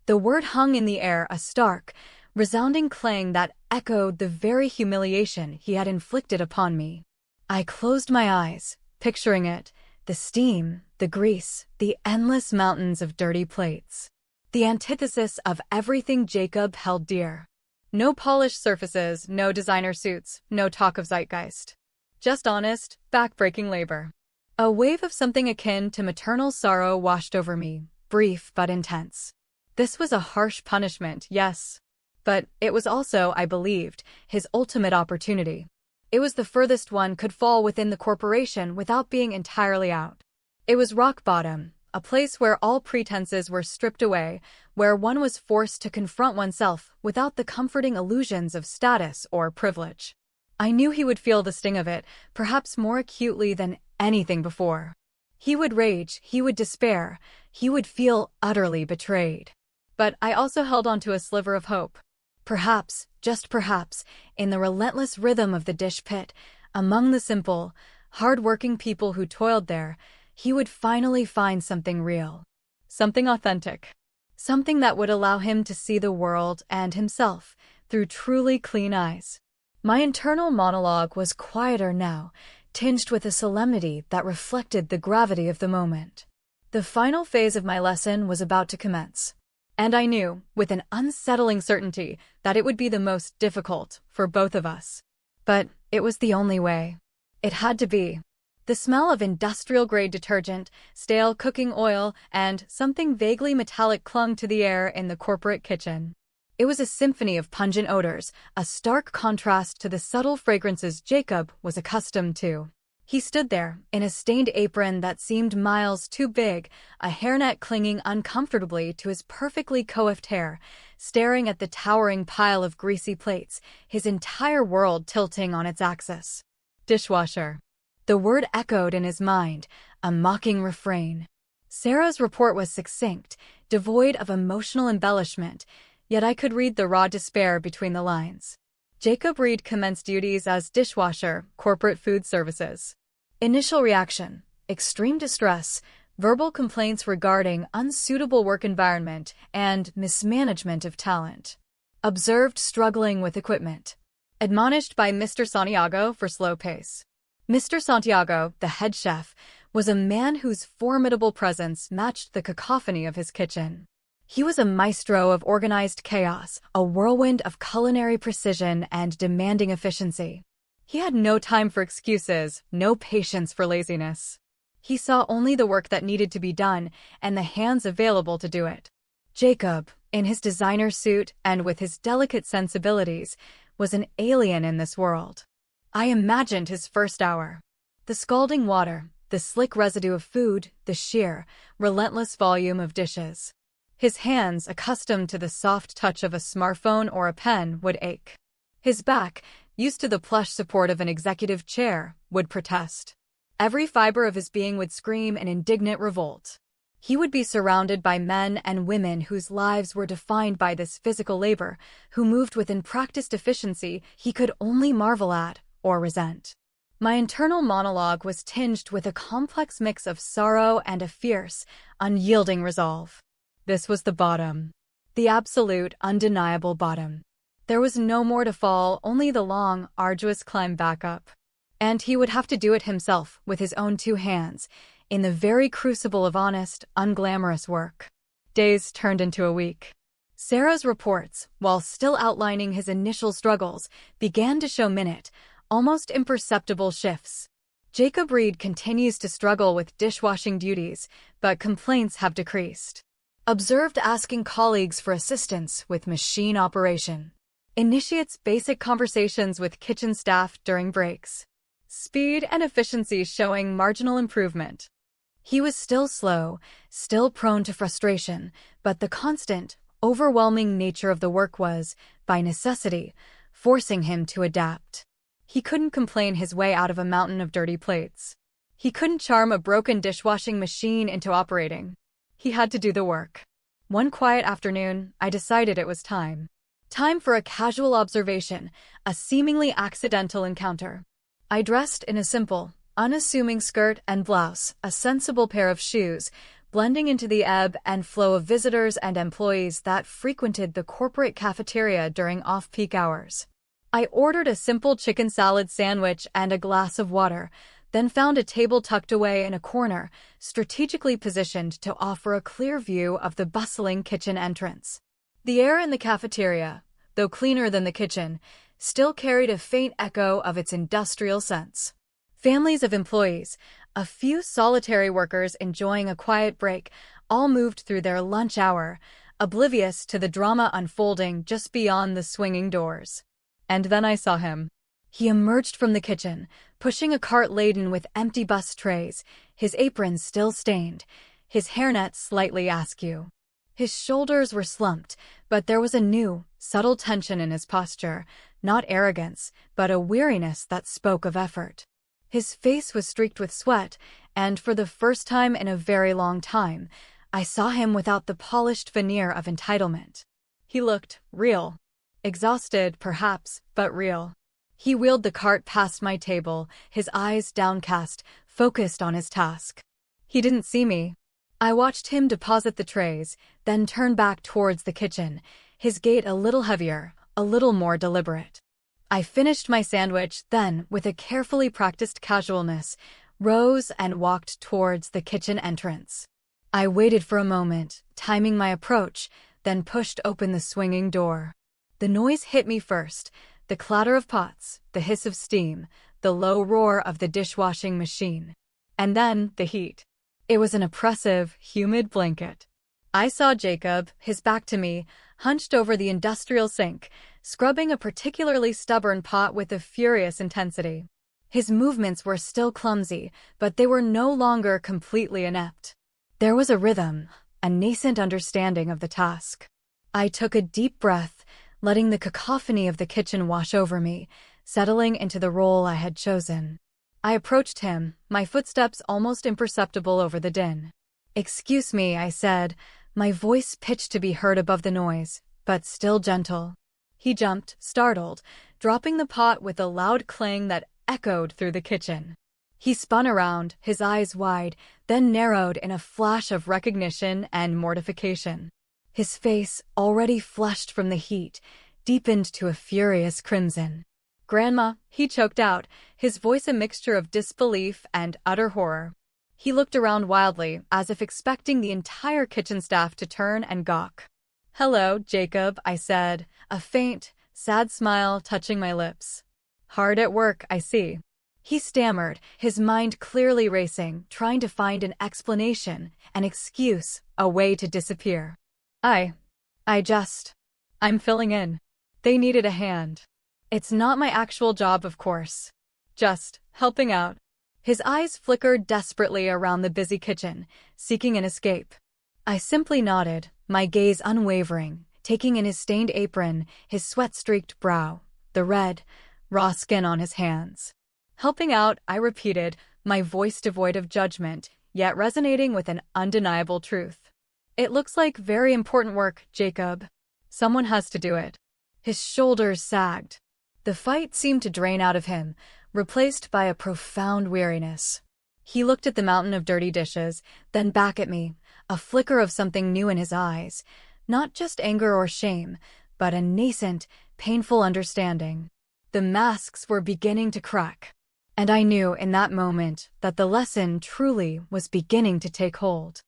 The word hung in the air, a stark, resounding clang that echoed the very humiliation he had inflicted upon me. I closed my eyes, picturing it, the steam, the grease, the endless mountains of dirty plates. The antithesis of everything Jacob held dear. No polished surfaces, no designer suits, no talk of zeitgeist. Just honest, back-breaking labor. A wave of something akin to maternal sorrow washed over me, brief but intense. This was a harsh punishment, yes. But it was also, I believed, his ultimate opportunity. It was the furthest one could fall within the corporation without being entirely out. It was rock bottom, a place where all pretenses were stripped away, where one was forced to confront oneself without the comforting illusions of status or privilege. I knew he would feel the sting of it, perhaps more acutely than anything before. He would rage, he would despair, he would feel utterly betrayed. But I also held on to a sliver of hope. Perhaps, just perhaps, in the relentless rhythm of the dish pit, among the simple, hard-working people who toiled there, he would finally find something real. Something authentic. Something that would allow him to see the world and himself through truly clean eyes. My internal monologue was quieter now, tinged with a solemnity that reflected the gravity of the moment. The final phase of my lesson was about to commence. And I knew, with an unsettling certainty, that it would be the most difficult for both of us. But it was the only way. It had to be. The smell of industrial-grade detergent, stale cooking oil, and something vaguely metallic clung to the air in the corporate kitchen. It was a symphony of pungent odors, a stark contrast to the subtle fragrances Jacob was accustomed to. He stood there, in a stained apron that seemed miles too big, a hairnet clinging uncomfortably to his perfectly coiffed hair, staring at the towering pile of greasy plates, his entire world tilting on its axis. Dishwasher. The word echoed in his mind, a mocking refrain. Sarah's report was succinct, devoid of emotional embellishment, yet I could read the raw despair between the lines. Jacob Reed commenced duties as dishwasher, corporate food services. Initial reaction: extreme distress, verbal complaints regarding unsuitable work environment and mismanagement of talent. Observed struggling with equipment. Admonished by Mr. Santiago for slow pace. Mr. Santiago, the head chef, was a man whose formidable presence matched the cacophony of his kitchen. He was a maestro of organized chaos, a whirlwind of culinary precision and demanding efficiency. He had no time for excuses, no patience for laziness. He saw only the work that needed to be done and the hands available to do it. Jacob, in his designer suit and with his delicate sensibilities, was an alien in this world. I imagined his first hour. The scalding water, the slick residue of food, the sheer, relentless volume of dishes. His hands, accustomed to the soft touch of a smartphone or a pen, would ache. His back, used to the plush support of an executive chair, would protest. Every fiber of his being would scream in indignant revolt. He would be surrounded by men and women whose lives were defined by this physical labor, who moved with practiced efficiency he could only marvel at or resent. My internal monologue was tinged with a complex mix of sorrow and a fierce, unyielding resolve. This was the bottom. The absolute, undeniable bottom. There was no more to fall, only the long, arduous climb back up. And he would have to do it himself, with his own two hands, in the very crucible of honest, unglamorous work. Days turned into a week. Sarah's reports, while still outlining his initial struggles, began to show minute, almost imperceptible shifts. Jacob Reed continues to struggle with dishwashing duties, but complaints have decreased. Observed asking colleagues for assistance with machine operation. Initiates basic conversations with kitchen staff during breaks. Speed and efficiency showing marginal improvement. He was still slow, still prone to frustration, but the constant, overwhelming nature of the work was, by necessity, forcing him to adapt. He couldn't complain his way out of a mountain of dirty plates. He couldn't charm a broken dishwashing machine into operating. He had to do the work. One quiet afternoon, I decided it was time. Time for a casual observation, a seemingly accidental encounter. I dressed in a simple, unassuming skirt and blouse, a sensible pair of shoes, blending into the ebb and flow of visitors and employees that frequented the corporate cafeteria during off-peak hours. I ordered a simple chicken salad sandwich and a glass of water, then found a table tucked away in a corner, strategically positioned to offer a clear view of the bustling kitchen entrance. The air in the cafeteria, though cleaner than the kitchen, still carried a faint echo of its industrial sense. Families of employees, a few solitary workers enjoying a quiet break, all moved through their lunch hour, oblivious to the drama unfolding just beyond the swinging doors. And then I saw him. He emerged from the kitchen, pushing a cart laden with empty bus trays, his apron still stained, his hairnet slightly askew. His shoulders were slumped, but there was a new, subtle tension in his posture, not arrogance, but a weariness that spoke of effort. His face was streaked with sweat, and for the first time in a very long time, I saw him without the polished veneer of entitlement. He looked real. Exhausted, perhaps, but real. He wheeled the cart past my table, his eyes downcast, focused on his task. He didn't see me. I watched him deposit the trays, then turn back towards the kitchen, his gait a little heavier, a little more deliberate. I finished my sandwich, then, with a carefully practiced casualness, rose and walked towards the kitchen entrance. I waited for a moment, timing my approach, then pushed open the swinging door. The noise hit me first, the clatter of pots, the hiss of steam, the low roar of the dishwashing machine. And then, the heat. It was an oppressive, humid blanket. I saw Jacob, his back to me, hunched over the industrial sink, scrubbing a particularly stubborn pot with a furious intensity. His movements were still clumsy, but they were no longer completely inept. There was a rhythm, a nascent understanding of the task. I took a deep breath, letting the cacophony of the kitchen wash over me, settling into the role I had chosen. I approached him, my footsteps almost imperceptible over the din. "Excuse me," I said, my voice pitched to be heard above the noise, but still gentle. He jumped, startled, dropping the pot with a loud clang that echoed through the kitchen. He spun around, his eyes wide, then narrowed in a flash of recognition and mortification. His face, already flushed from the heat, deepened to a furious crimson. "Grandma," he choked out, his voice a mixture of disbelief and utter horror. He looked around wildly, as if expecting the entire kitchen staff to turn and gawk. "Hello, Jacob," I said, a faint, sad smile touching my lips. "Hard at work, I see." He stammered, his mind clearly racing, trying to find an explanation, an excuse, a way to disappear. I'm filling in. They needed a hand. It's not my actual job, of course. Just helping out." His eyes flickered desperately around the busy kitchen, seeking an escape. I simply nodded, my gaze unwavering, taking in his stained apron, his sweat-streaked brow, the red, raw skin on his hands. "Helping out," I repeated, my voice devoid of judgment, yet resonating with an undeniable truth. "It looks like very important work, Jacob. Someone has to do it." His shoulders sagged. The fight seemed to drain out of him, replaced by a profound weariness. He looked at the mountain of dirty dishes, then back at me, a flicker of something new in his eyes, not just anger or shame, but a nascent, painful understanding. The masks were beginning to crack. And I knew in that moment that the lesson truly was beginning to take hold.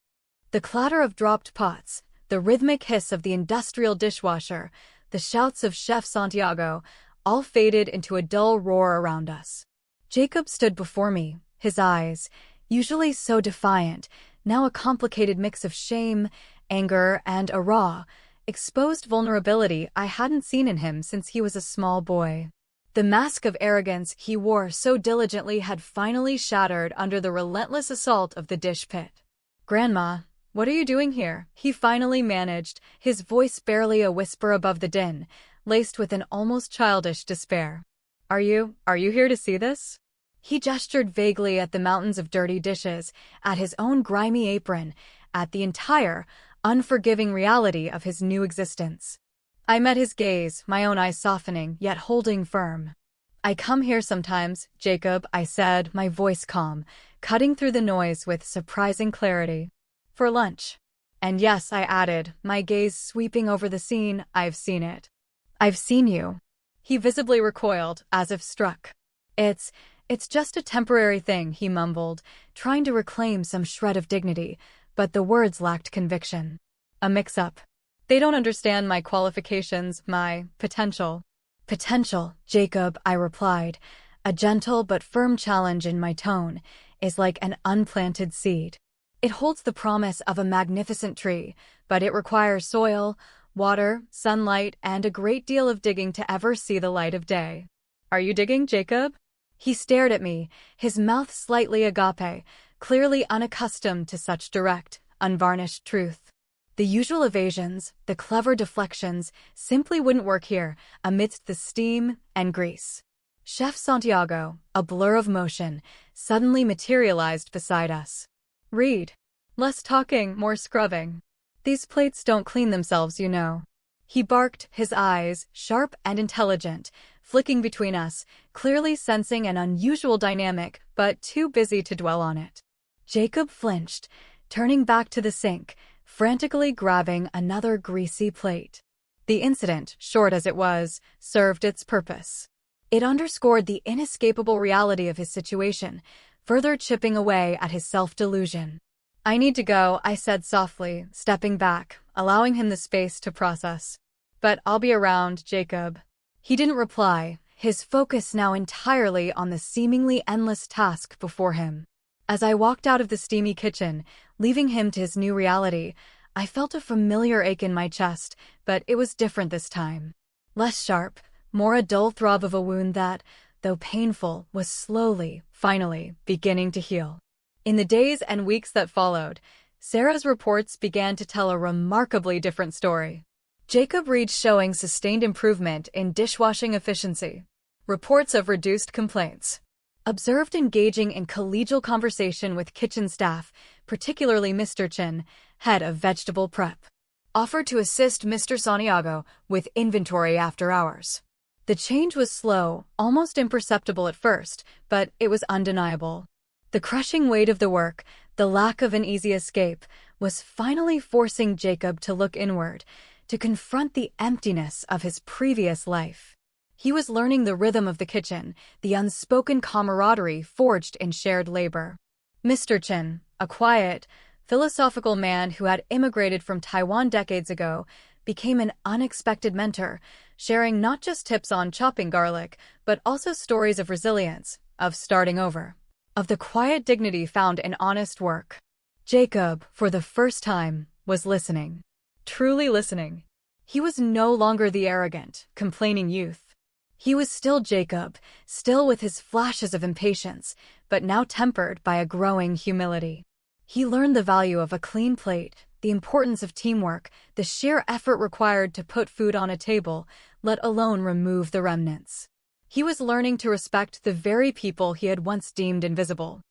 The clatter of dropped pots, the rhythmic hiss of the industrial dishwasher, the shouts of Chef Santiago, all faded into a dull roar around us. Jacob stood before me, his eyes, usually so defiant, now a complicated mix of shame, anger, and a raw, exposed vulnerability I hadn't seen in him since he was a small boy. The mask of arrogance he wore so diligently had finally shattered under the relentless assault of the dish pit. "Grandma, what are you doing here?" he finally managed, his voice barely a whisper above the din, laced with an almost childish despair. Are you here to see this?" He gestured vaguely at the mountains of dirty dishes, at his own grimy apron, at the entire, unforgiving reality of his new existence. I met his gaze, my own eyes softening, yet holding firm. "I come here sometimes, Jacob," I said, my voice calm, cutting through the noise with surprising clarity. "For lunch." And yes, I added, my gaze sweeping over the scene, "I've seen it." "I've seen you." He visibly recoiled, as if struck. It's just a temporary thing," he mumbled, trying to reclaim some shred of dignity, but the words lacked conviction. "A mix-up. They don't understand my qualifications, my potential." "Potential, Jacob," I replied, a gentle but firm challenge in my tone, "is like an unplanted seed. It holds the promise of a magnificent tree, but it requires soil, water, sunlight, and a great deal of digging to ever see the light of day. Are you digging, Jacob? He stared at me, his mouth slightly agape, clearly unaccustomed to such direct, unvarnished truth. The usual evasions, the clever deflections, simply wouldn't work here, amidst the steam and grease. Chef Santiago, a blur of motion, suddenly materialized beside us. Read. Less talking, more scrubbing. These plates don't clean themselves, you know. He barked, his eyes, sharp and intelligent, flicking between us, clearly sensing an unusual dynamic, but too busy to dwell on it. Jacob flinched, turning back to the sink, frantically grabbing another greasy plate. The incident, short as it was, served its purpose. It underscored the inescapable reality of his situation, further chipping away at his self-delusion. I need to go, I said softly, stepping back, allowing him the space to process. But I'll be around, Jacob. He didn't reply, his focus now entirely on the seemingly endless task before him. As I walked out of the steamy kitchen, leaving him to his new reality, I felt a familiar ache in my chest, but it was different this time. Less sharp, more a dull throb of a wound that, though painful, was slowly, finally, beginning to heal. In the days and weeks that followed, Sarah's reports began to tell a remarkably different story. Jacob reached showing sustained improvement in dishwashing efficiency. Reports of reduced complaints. Observed engaging in collegial conversation with kitchen staff, particularly Mr. Chin, head of vegetable prep. Offered to assist Mr. Santiago with inventory after hours. The change was slow, almost imperceptible at first, but it was undeniable. The crushing weight of the work, the lack of an easy escape, was finally forcing Jacob to look inward, to confront the emptiness of his previous life. He was learning the rhythm of the kitchen, the unspoken camaraderie forged in shared labor. Mr. Chin, a quiet, philosophical man who had immigrated from Taiwan decades ago, became an unexpected mentor, sharing not just tips on chopping garlic, but also stories of resilience, of starting over, of the quiet dignity found in honest work. Jacob, for the first time, was listening. Truly listening. He was no longer the arrogant, complaining youth. He was still Jacob, still with his flashes of impatience, but now tempered by a growing humility. He learned the value of a clean plate, the importance of teamwork, the sheer effort required to put food on a table, let alone remove the remnants. He was learning to respect the very people he had once deemed invisible.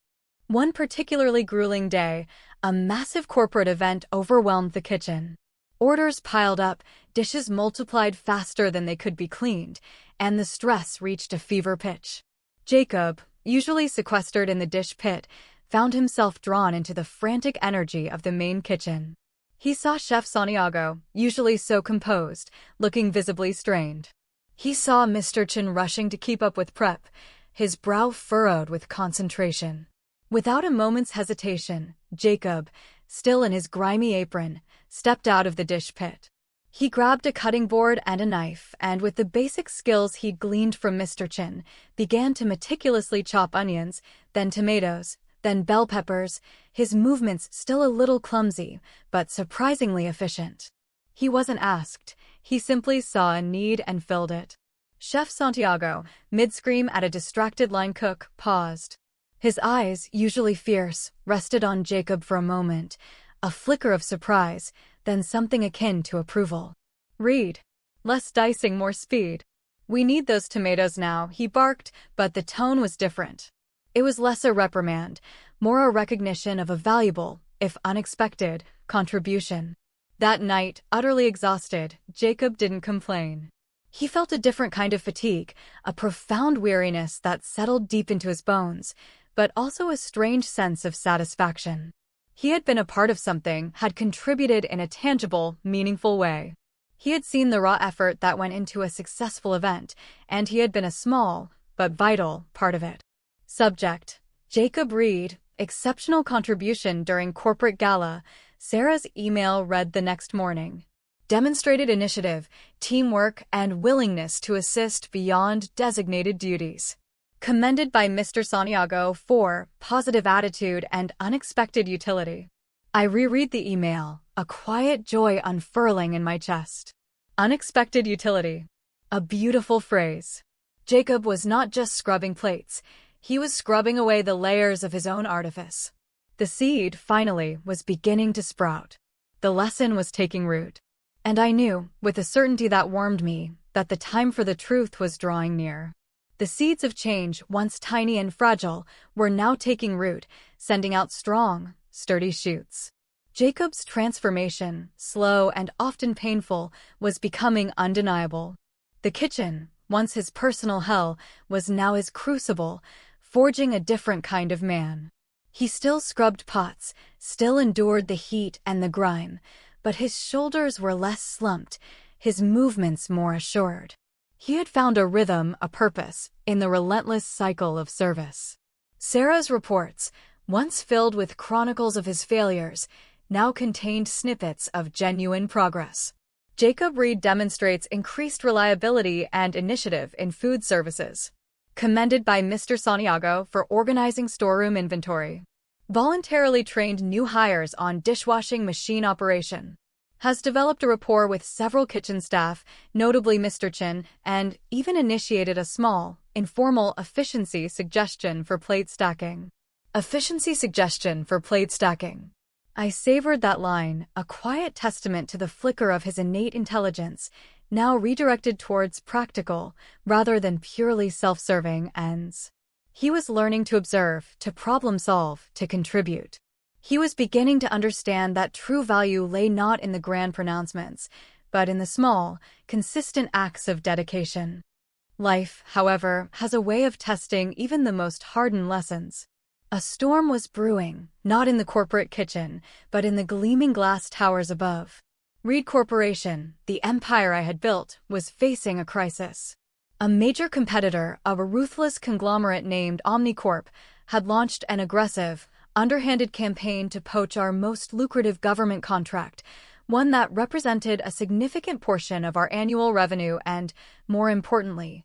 One particularly grueling day, a massive corporate event overwhelmed the kitchen. Orders piled up, dishes multiplied faster than they could be cleaned, and the stress reached a fever pitch. Jacob, usually sequestered in the dish pit, found himself drawn into the frantic energy of the main kitchen. He saw Chef Santiago, usually so composed, looking visibly strained. He saw Mr. Chin rushing to keep up with prep, his brow furrowed with concentration. Without a moment's hesitation, Jacob, still in his grimy apron, stepped out of the dish pit. He grabbed a cutting board and a knife, and with the basic skills he'd gleaned from Mr. Chin, began to meticulously chop onions, then tomatoes, then bell peppers, his movements still a little clumsy, but surprisingly efficient. He wasn't asked, he simply saw a need and filled it. Chef Santiago, mid-scream at a distracted line cook, paused. His eyes, usually fierce, rested on Jacob for a moment, a flicker of surprise, then something akin to approval. Read. Less dicing, more speed. We need those tomatoes now, he barked, but the tone was different. It was less a reprimand, more a recognition of a valuable, if unexpected, contribution. That night, utterly exhausted, Jacob didn't complain. He felt a different kind of fatigue, a profound weariness that settled deep into his bones, but also a strange sense of satisfaction. He had been a part of something, had contributed in a tangible, meaningful way. He had seen the raw effort that went into a successful event, and he had been a small, but vital, part of it. Subject: Jacob Reed, exceptional contribution during corporate gala. Sarah's email read the next morning. Demonstrated initiative, teamwork, and willingness to assist beyond designated duties. Commended by Mr. Santiago for positive attitude and unexpected utility. I reread the email, a quiet joy unfurling in my chest. Unexpected utility. A beautiful phrase. Jacob was not just scrubbing plates, he was scrubbing away the layers of his own artifice. The seed, finally, was beginning to sprout. The lesson was taking root. And I knew, with a certainty that warmed me, that the time for the truth was drawing near. The seeds of change, once tiny and fragile, were now taking root, sending out strong, sturdy shoots. Jacob's transformation, slow and often painful, was becoming undeniable. The kitchen, once his personal hell, was now his crucible, forging a different kind of man. He still scrubbed pots, still endured the heat and the grime, but his shoulders were less slumped, his movements more assured. He had found a rhythm, a purpose, in the relentless cycle of service. Sarah's reports, once filled with chronicles of his failures, now contained snippets of genuine progress. Jacob Reed demonstrates increased reliability and initiative in food services. Commended by Mr. Santiago for organizing storeroom inventory. Voluntarily trained new hires on dishwashing machine operation. Has developed a rapport with several kitchen staff, notably Mr. Chin, and even initiated a small, informal efficiency suggestion for plate stacking. Efficiency suggestion for plate stacking. I savored that line, a quiet testament to the flicker of his innate intelligence, now redirected towards practical, rather than purely self-serving ends. He was learning to observe, to problem-solve, to contribute. He was beginning to understand that true value lay not in the grand pronouncements, but in the small, consistent acts of dedication. Life, however, has a way of testing even the most hardened lessons. A storm was brewing, not in the corporate kitchen, but in the gleaming glass towers above. Reed Corporation, the empire I had built, was facing a crisis. A major competitor of a ruthless conglomerate named Omnicorp had launched an aggressive, underhanded campaign to poach our most lucrative government contract, one that represented a significant portion of our annual revenue and, more importantly,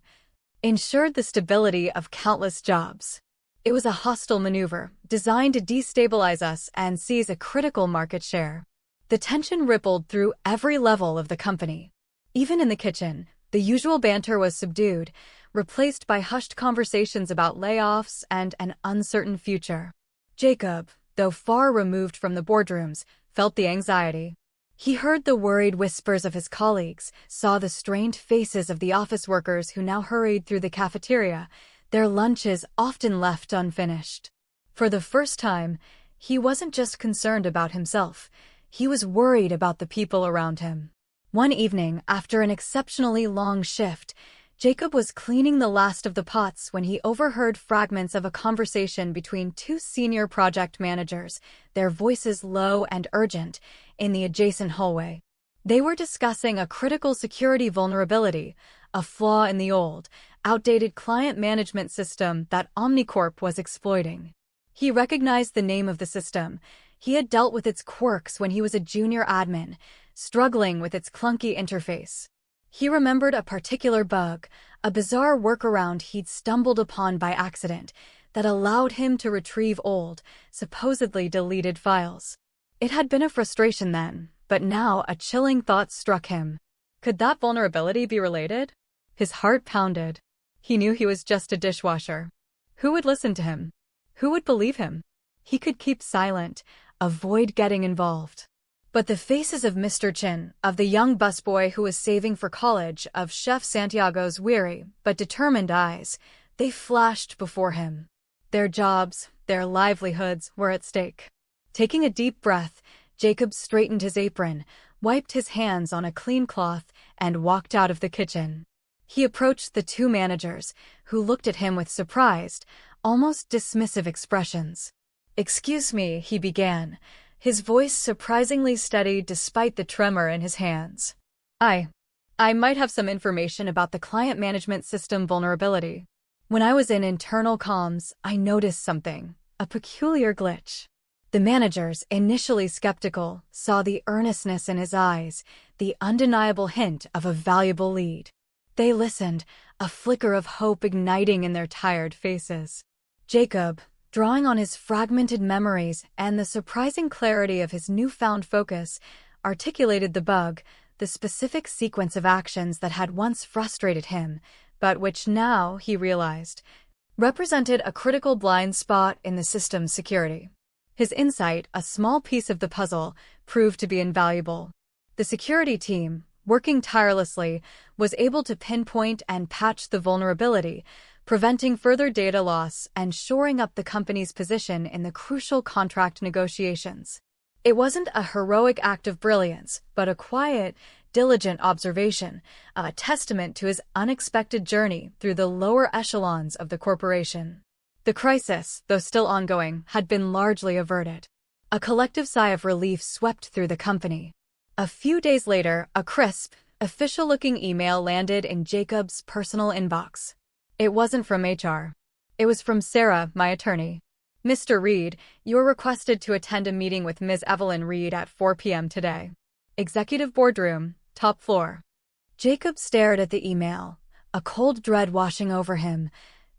ensured the stability of countless jobs. It was a hostile maneuver, designed to destabilize us and seize a critical market share. The tension rippled through every level of the company. Even in the kitchen, the usual banter was subdued, replaced by hushed conversations about layoffs and an uncertain future. Jacob, though far removed from the boardrooms, felt the anxiety. He heard the worried whispers of his colleagues, saw the strained faces of the office workers who now hurried through the cafeteria, their lunches often left unfinished. For the first time, he wasn't just concerned about himself. He was worried about the people around him. One evening, after an exceptionally long shift, Jacob was cleaning the last of the pots when he overheard fragments of a conversation between two senior project managers, their voices low and urgent, in the adjacent hallway. They were discussing a critical security vulnerability, a flaw in the old, outdated client management system that Omnicorp was exploiting. He recognized the name of the system. He had dealt with its quirks when he was a junior admin, struggling with its clunky interface. He remembered a particular bug, a bizarre workaround he'd stumbled upon by accident that allowed him to retrieve old, supposedly deleted files. It had been a frustration then, but now a chilling thought struck him. Could that vulnerability be related? His heart pounded. He knew he was just a dishwasher. Who would listen to him? Who would believe him? He could keep silent, avoid getting involved. But the faces of Mr. Chin, of the young busboy who was saving for college, of Chef Santiago's weary but determined eyes, they flashed before him. Their jobs, their livelihoods were at stake. Taking a deep breath, Jacob straightened his apron, wiped his hands on a clean cloth, and walked out of the kitchen. He approached the two managers, who looked at him with surprised, almost dismissive expressions. "Excuse me," he began, his voice surprisingly steady despite the tremor in his hands. I might have some information about the client management system vulnerability. When I was in internal comms, I noticed something, a peculiar glitch." The managers, initially skeptical, saw the earnestness in his eyes, the undeniable hint of a valuable lead. They listened, a flicker of hope igniting in their tired faces. Jacob, Drawing on his fragmented memories and the surprising clarity of his newfound focus, articulated the bug, the specific sequence of actions that had once frustrated him, but which now, he realized, represented a critical blind spot in the system's security. His insight, a small piece of the puzzle, proved to be invaluable. The security team, working tirelessly, was able to pinpoint and patch the vulnerability, preventing further data loss and shoring up the company's position in the crucial contract negotiations. It wasn't a heroic act of brilliance, but a quiet, diligent observation, a testament to his unexpected journey through the lower echelons of the corporation. The crisis, though still ongoing, had been largely averted. A collective sigh of relief swept through the company. A few days later, a crisp, official-looking email landed in Jacob's personal inbox. It wasn't from HR. It was from Sarah, my attorney. Mr. Reed, you're requested to attend a meeting with Ms. Evelyn Reed at 4 p.m. today. Executive boardroom, top floor. Jacob stared at the email, a cold dread washing over him,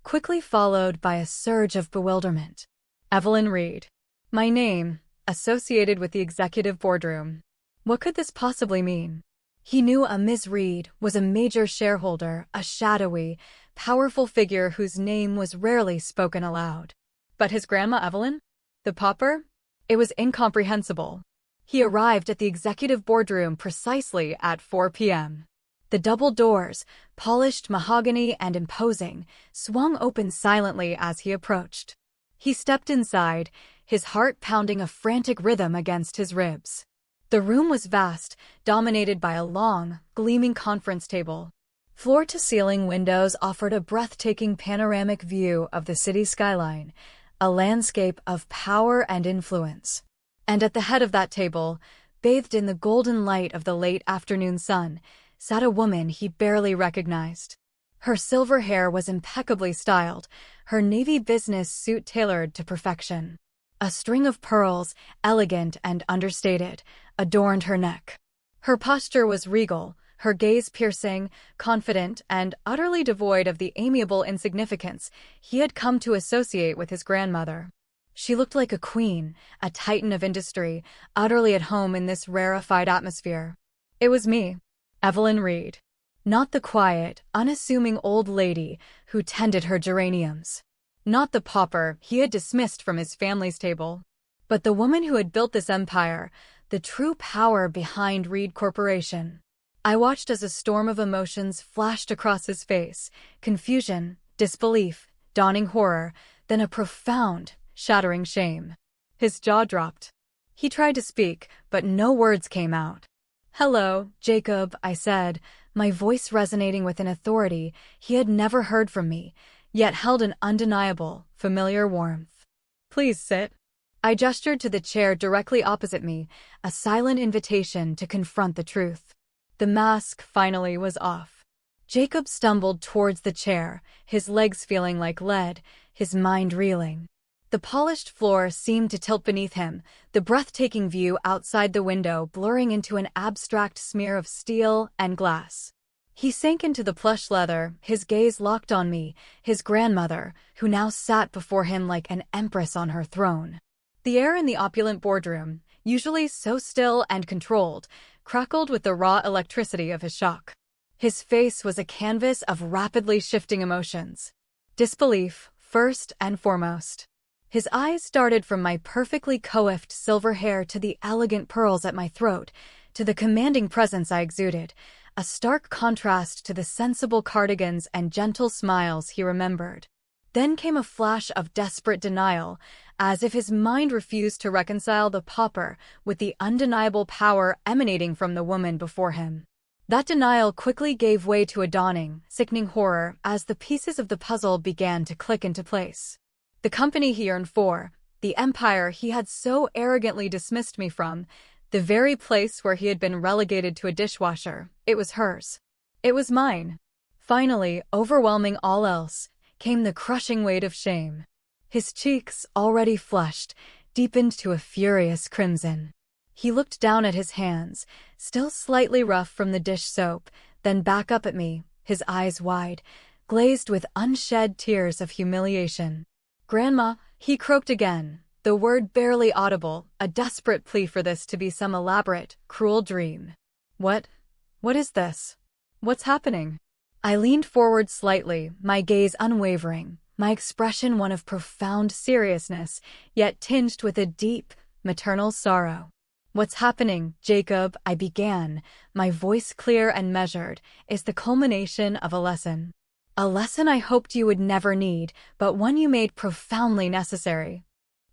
quickly followed by a surge of bewilderment. Evelyn Reed. My name, associated with the executive boardroom. What could this possibly mean? He knew a Ms. Reed was a major shareholder, a shadowy, powerful figure whose name was rarely spoken aloud. But his grandma Evelyn? The Pauper? It was incomprehensible. He arrived at the executive boardroom precisely at 4 p.m. The double doors, polished mahogany and imposing, swung open silently as he approached. He stepped inside, his heart pounding a frantic rhythm against his ribs. The room was vast, dominated by a long, gleaming conference table. Floor-to-ceiling windows offered a breathtaking panoramic view of the city skyline, a landscape of power and influence. And at the head of that table, bathed in the golden light of the late afternoon sun, sat a woman he barely recognized. Her silver hair was impeccably styled, her navy business suit tailored to perfection. A string of pearls, elegant and understated, adorned her neck. Her posture was regal, her gaze piercing, confident, and utterly devoid of the amiable insignificance he had come to associate with his grandmother. She looked like a queen, a titan of industry, utterly at home in this rarefied atmosphere. It was me, Evelyn Reed. Not the quiet, unassuming old lady who tended her geraniums. Not the pauper he had dismissed from his family's table. But the woman who had built this empire, the true power behind Reed Corporation. I watched as a storm of emotions flashed across his face, confusion, disbelief, dawning horror, then a profound, shattering shame. His jaw dropped. He tried to speak, but no words came out. "Hello, Jacob," I said, my voice resonating with an authority he had never heard from me, yet held an undeniable, familiar warmth. "Please sit." I gestured to the chair directly opposite me, a silent invitation to confront the truth. The mask finally was off. Jacob stumbled towards the chair, his legs feeling like lead, his mind reeling. The polished floor seemed to tilt beneath him, the breathtaking view outside the window blurring into an abstract smear of steel and glass. He sank into the plush leather, his gaze locked on me, his grandmother, who now sat before him like an empress on her throne. The air in the opulent boardroom, usually so still and controlled, crackled with the raw electricity of his shock. His face was a canvas of rapidly shifting emotions. Disbelief, first and foremost. His eyes darted from my perfectly coiffed silver hair to the elegant pearls at my throat, to the commanding presence I exuded, a stark contrast to the sensible cardigans and gentle smiles he remembered. Then came a flash of desperate denial, as if his mind refused to reconcile the pauper with the undeniable power emanating from the woman before him. That denial quickly gave way to a dawning, sickening horror as the pieces of the puzzle began to click into place. The company he yearned for, the empire he had so arrogantly dismissed me from, the very place where he had been relegated to a dishwasher, it was hers. It was mine. Finally, overwhelming all else, came the crushing weight of shame. His cheeks, already flushed, deepened to a furious crimson. He looked down at his hands, still slightly rough from the dish soap, then back up at me, his eyes wide, glazed with unshed tears of humiliation. Grandma, he croaked again, the word barely audible, a desperate plea for this to be some elaborate, cruel dream. What is this? What's happening? I leaned forward slightly, my gaze unwavering, my expression one of profound seriousness, yet tinged with a deep, maternal sorrow. What's happening, Jacob, I began, my voice clear and measured, is the culmination of a lesson. A lesson I hoped you would never need, but one you made profoundly necessary.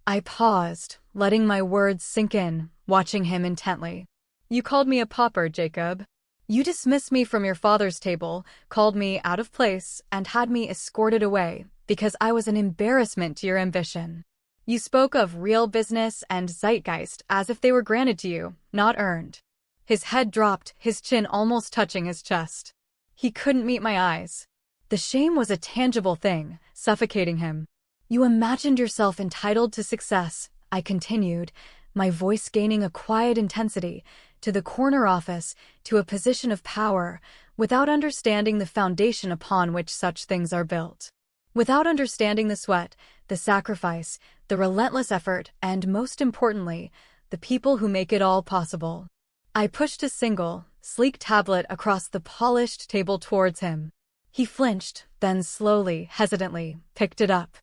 I paused, letting my words sink in, watching him intently. You called me a pauper, Jacob. You dismissed me from your father's table, called me out of place, and had me escorted away, because I was an embarrassment to your ambition. You spoke of real business and zeitgeist as if they were granted to you, not earned. His head dropped, his chin almost touching his chest. He couldn't meet my eyes. The shame was a tangible thing, suffocating him. You imagined yourself entitled to success, I continued, my voice gaining a quiet intensity, to the corner office, to a position of power, without understanding the foundation upon which such things are built. Without understanding the sweat, the sacrifice, the relentless effort, and most importantly, the people who make it all possible. I pushed a single, sleek tablet across the polished table towards him. He flinched, then slowly, hesitantly, picked it up.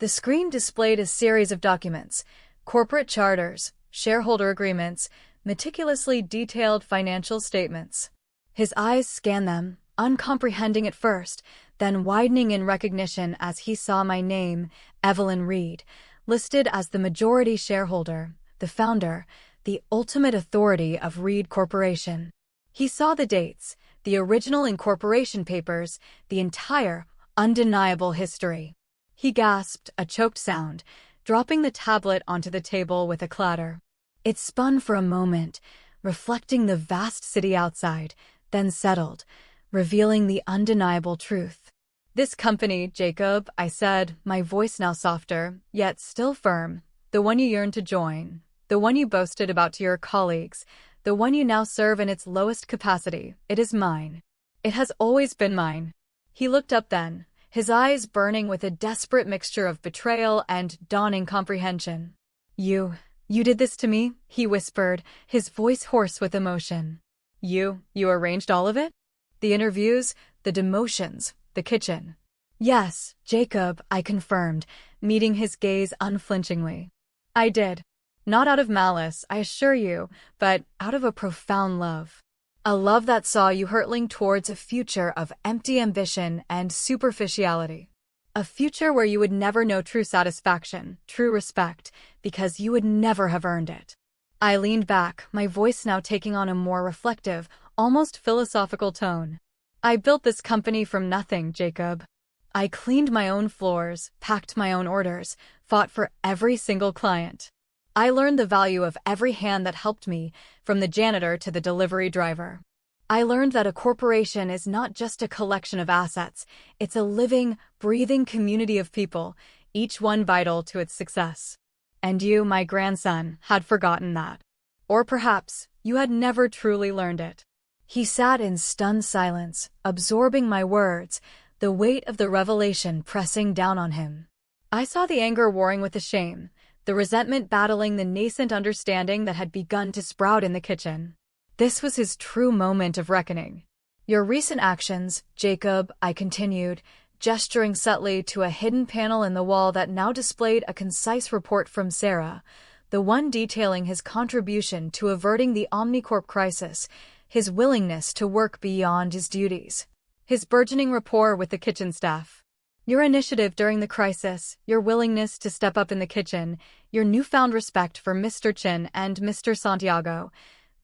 The screen displayed a series of documents, corporate charters, shareholder agreements, meticulously detailed financial statements. His eyes scanned them, uncomprehending at first, then widening in recognition as he saw my name, Evelyn Reed, listed as the majority shareholder, the founder, the ultimate authority of Reed Corporation. He saw the dates, the original incorporation papers, the entire, undeniable history. He gasped, a choked sound, dropping the tablet onto the table with a clatter. It spun for a moment, reflecting the vast city outside, then settled, revealing the undeniable truth. This company, Jacob, I said, my voice now softer, yet still firm, the one you yearned to join, the one you boasted about to your colleagues, the one you now serve in its lowest capacity, it is mine. It has always been mine. He looked up then, his eyes burning with a desperate mixture of betrayal and dawning comprehension. You did this to me? He whispered, his voice hoarse with emotion. You arranged all of it? The interviews, the demotions, the kitchen. Yes, Jacob, I confirmed, meeting his gaze unflinchingly. I did. Not out of malice, I assure you, but out of a profound love. A love that saw you hurtling towards a future of empty ambition and superficiality. A future where you would never know true satisfaction, true respect, because you would never have earned it. I leaned back, my voice now taking on a more reflective, almost philosophical tone. I built this company from nothing, Jacob. I cleaned my own floors, packed my own orders, fought for every single client. I learned the value of every hand that helped me, from the janitor to the delivery driver. I learned that a corporation is not just a collection of assets, it's a living, breathing community of people, each one vital to its success. And you, my grandson, had forgotten that. Or perhaps, you had never truly learned it. He sat in stunned silence, absorbing my words, the weight of the revelation pressing down on him. I saw the anger warring with the shame, the resentment battling the nascent understanding that had begun to sprout in the kitchen. This was his true moment of reckoning. Your recent actions, Jacob, I continued, gesturing subtly to a hidden panel in the wall that now displayed a concise report from Sarah, the one detailing his contribution to averting the Omnicorp crisis, his willingness to work beyond his duties, his burgeoning rapport with the kitchen staff. Your initiative during the crisis, your willingness to step up in the kitchen, your newfound respect for Mr. Chin and Mr. Santiago,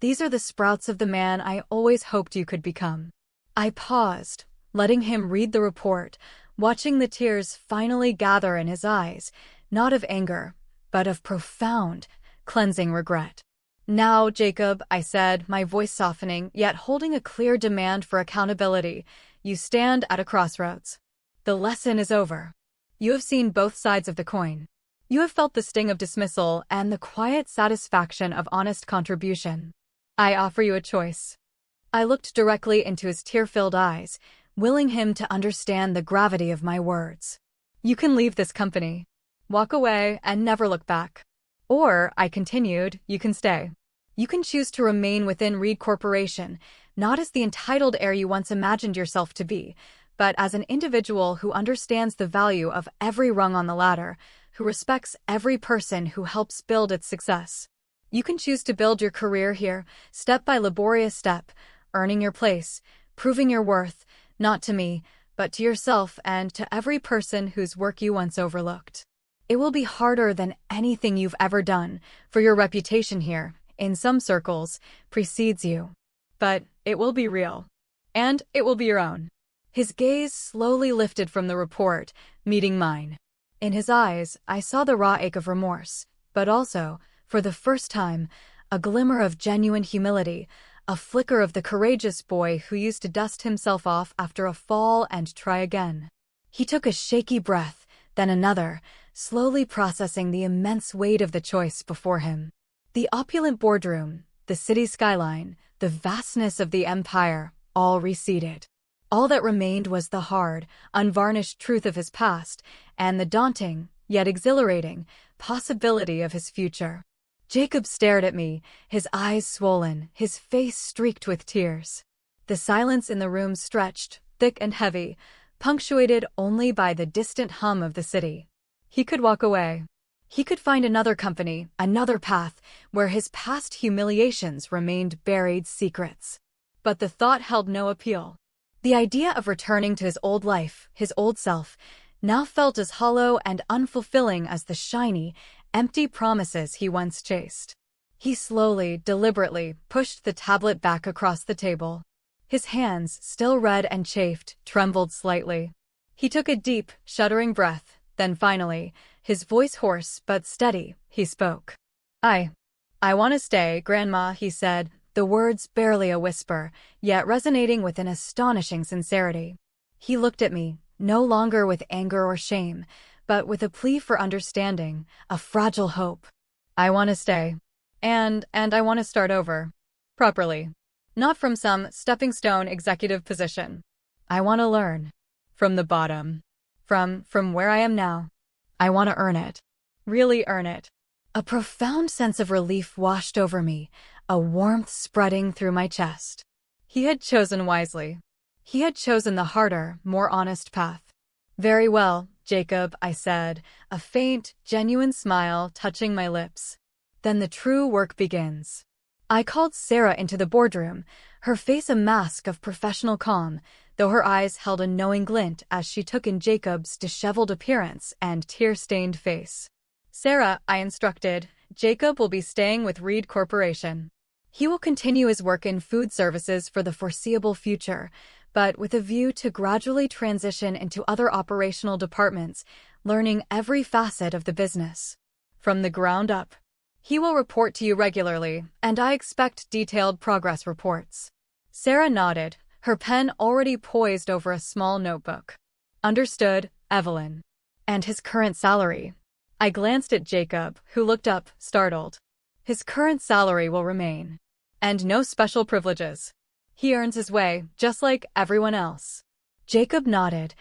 these are the sprouts of the man I always hoped you could become. I paused, letting him read the report, watching the tears finally gather in his eyes, not of anger, but of profound, cleansing regret. Now, Jacob, I said, my voice softening, yet holding a clear demand for accountability, you stand at a crossroads. The lesson is over. You have seen both sides of the coin. You have felt the sting of dismissal and the quiet satisfaction of honest contribution. I offer you a choice. I looked directly into his tear-filled eyes, willing him to understand the gravity of my words. You can leave this company. Walk away and never look back. Or, I continued, you can stay. You can choose to remain within Reed Corporation, not as the entitled heir you once imagined yourself to be, but as an individual who understands the value of every rung on the ladder, who respects every person who helps build its success. You can choose to build your career here, step by laborious step, earning your place, proving your worth, not to me, but to yourself and to every person whose work you once overlooked. It will be harder than anything you've ever done, for your reputation here, in some circles, precedes you. But it will be real. And it will be your own. His gaze slowly lifted from the report, meeting mine. In his eyes, I saw the raw ache of remorse, but also, for the first time, a glimmer of genuine humility, a flicker of the courageous boy who used to dust himself off after a fall and try again. He took a shaky breath, then another, slowly processing the immense weight of the choice before him. The opulent boardroom, the city skyline, the vastness of the empire, all receded. All that remained was the hard, unvarnished truth of his past, and the daunting, yet exhilarating, possibility of his future. Jacob stared at me, his eyes swollen, his face streaked with tears. The silence in the room stretched, thick and heavy, punctuated only by the distant hum of the city. He could walk away. He could find another company, another path, where his past humiliations remained buried secrets. But the thought held no appeal. The idea of returning to his old life, his old self, now felt as hollow and unfulfilling as the shiny, empty promises he once chased. He slowly, deliberately, pushed the tablet back across the table. His hands, still red and chafed, trembled slightly. He took a deep, shuddering breath, then finally, his voice hoarse but steady, he spoke. I want to stay, Grandma, he said, the words barely a whisper, yet resonating with an astonishing sincerity. He looked at me, no longer with anger or shame, but with a plea for understanding, a fragile hope. I want to stay. And I want to start over. Properly. Not from some stepping stone executive position. I want to learn. From the bottom. From where I am now. I want to earn it. Really earn it. A profound sense of relief washed over me, a warmth spreading through my chest. He had chosen wisely. He had chosen the harder, more honest path. Very well, Jacob, I said, a faint, genuine smile touching my lips. Then the true work begins. I called Sarah into the boardroom, her face a mask of professional calm, though her eyes held a knowing glint as she took in Jacob's disheveled appearance and tear-stained face. Sarah, I instructed, Jacob will be staying with Reed Corporation. He will continue his work in food services for the foreseeable future, but with a view to gradually transition into other operational departments, learning every facet of the business. From the ground up. He will report to you regularly, and I expect detailed progress reports. Sarah nodded, her pen already poised over a small notebook. Understood, Evelyn. And his current salary? I glanced at Jacob, who looked up, startled. His current salary will remain. And no special privileges. He earns his way, just like everyone else. Jacob nodded,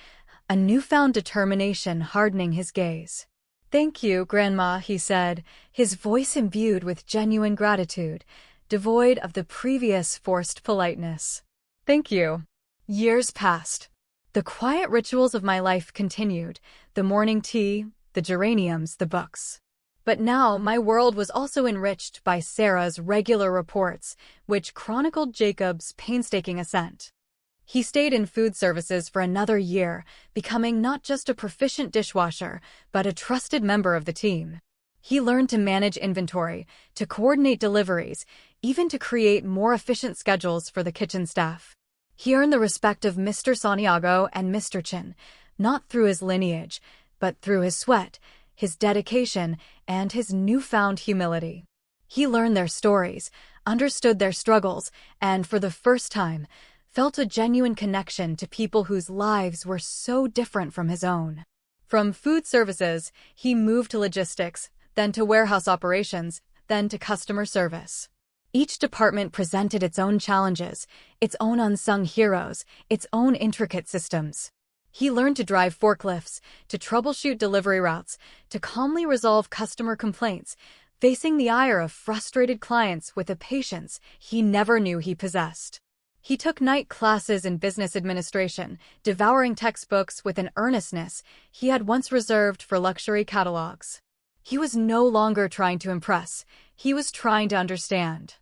a newfound determination hardening his gaze. Thank you, Grandma, he said, his voice imbued with genuine gratitude, devoid of the previous forced politeness. Thank you. Years passed. The quiet rituals of my life continued, the morning tea, the geraniums, the books. But now my world was also enriched by Sarah's regular reports, which chronicled Jacob's painstaking ascent. He stayed in food services for another year, becoming not just a proficient dishwasher, but a trusted member of the team. He learned to manage inventory, to coordinate deliveries, even to create more efficient schedules for the kitchen staff. He earned the respect of Mr. Santiago and Mr. Chin, not through his lineage, but through his sweat, his dedication, and his newfound humility. He learned their stories, understood their struggles, and for the first time, felt a genuine connection to people whose lives were so different from his own. From food services, he moved to logistics, then to warehouse operations, then to customer service. Each department presented its own challenges, its own unsung heroes, its own intricate systems. He learned to drive forklifts, to troubleshoot delivery routes, to calmly resolve customer complaints, facing the ire of frustrated clients with a patience he never knew he possessed. He took night classes in business administration, devouring textbooks with an earnestness he had once reserved for luxury catalogs. He was no longer trying to impress, he was trying to understand.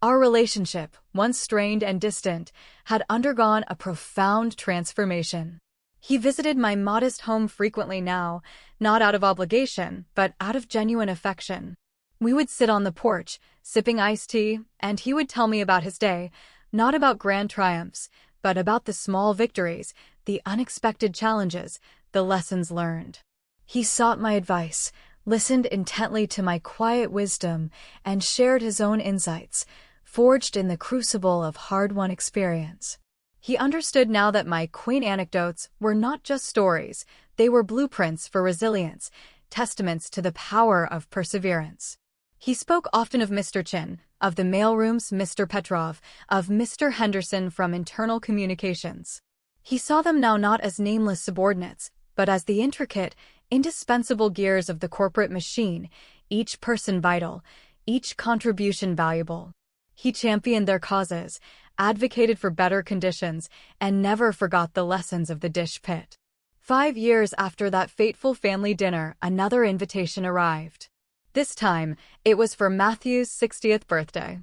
Our relationship, once strained and distant, had undergone a profound transformation. He visited my modest home frequently now, not out of obligation, but out of genuine affection. We would sit on the porch, sipping iced tea, and he would tell me about his day, not about grand triumphs, but about the small victories, the unexpected challenges, the lessons learned. He sought my advice, listened intently to my quiet wisdom, and shared his own insights, forged in the crucible of hard-won experience. He understood now that my quaint anecdotes were not just stories, they were blueprints for resilience, testaments to the power of perseverance. He spoke often of Mr. Chin, of the mailroom's Mr. Petrov, of Mr. Henderson from internal communications. He saw them now not as nameless subordinates, but as the intricate, indispensable gears of the corporate machine, each person vital, each contribution valuable. He championed their causes, advocated for better conditions, and never forgot the lessons of the dish pit. 5 years after that fateful family dinner, another invitation arrived. This time, it was for Matthew's 60th birthday.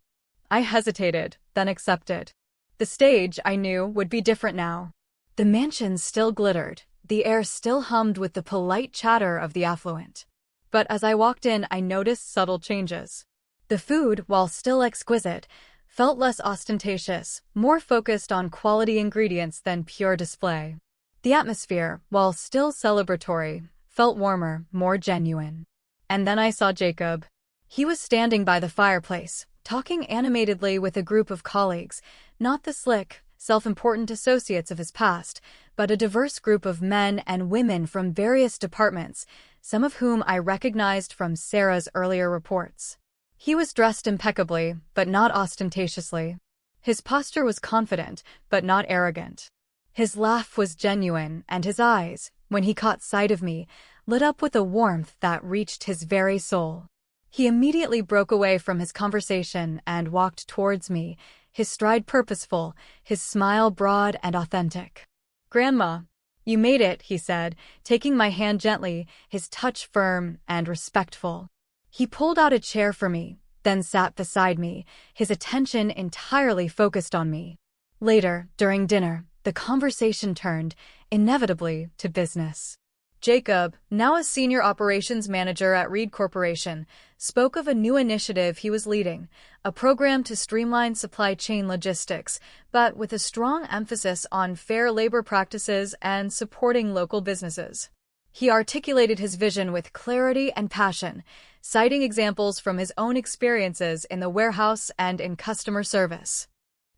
I hesitated, then accepted. The stage, I knew, would be different now. The mansion still glittered, the air still hummed with the polite chatter of the affluent. But as I walked in, I noticed subtle changes. The food, while still exquisite, felt less ostentatious, more focused on quality ingredients than pure display. The atmosphere, while still celebratory, felt warmer, more genuine. And then I saw Jacob. He was standing by the fireplace, talking animatedly with a group of colleagues, not the slick, self-important associates of his past, but a diverse group of men and women from various departments, some of whom I recognized from Sarah's earlier reports. He was dressed impeccably, but not ostentatiously. His posture was confident, but not arrogant. His laugh was genuine, and his eyes, when he caught sight of me, lit up with a warmth that reached his very soul. He immediately broke away from his conversation and walked towards me, his stride purposeful, his smile broad and authentic. "Grandma, you made it," he said, taking my hand gently, his touch firm and respectful. He pulled out a chair for me, then sat beside me, his attention entirely focused on me. Later, during dinner, the conversation turned, inevitably, to business. Jacob, now a senior operations manager at Reed Corporation, spoke of a new initiative he was leading, a program to streamline supply chain logistics, but with a strong emphasis on fair labor practices and supporting local businesses. He articulated his vision with clarity and passion, citing examples from his own experiences in the warehouse and in customer service.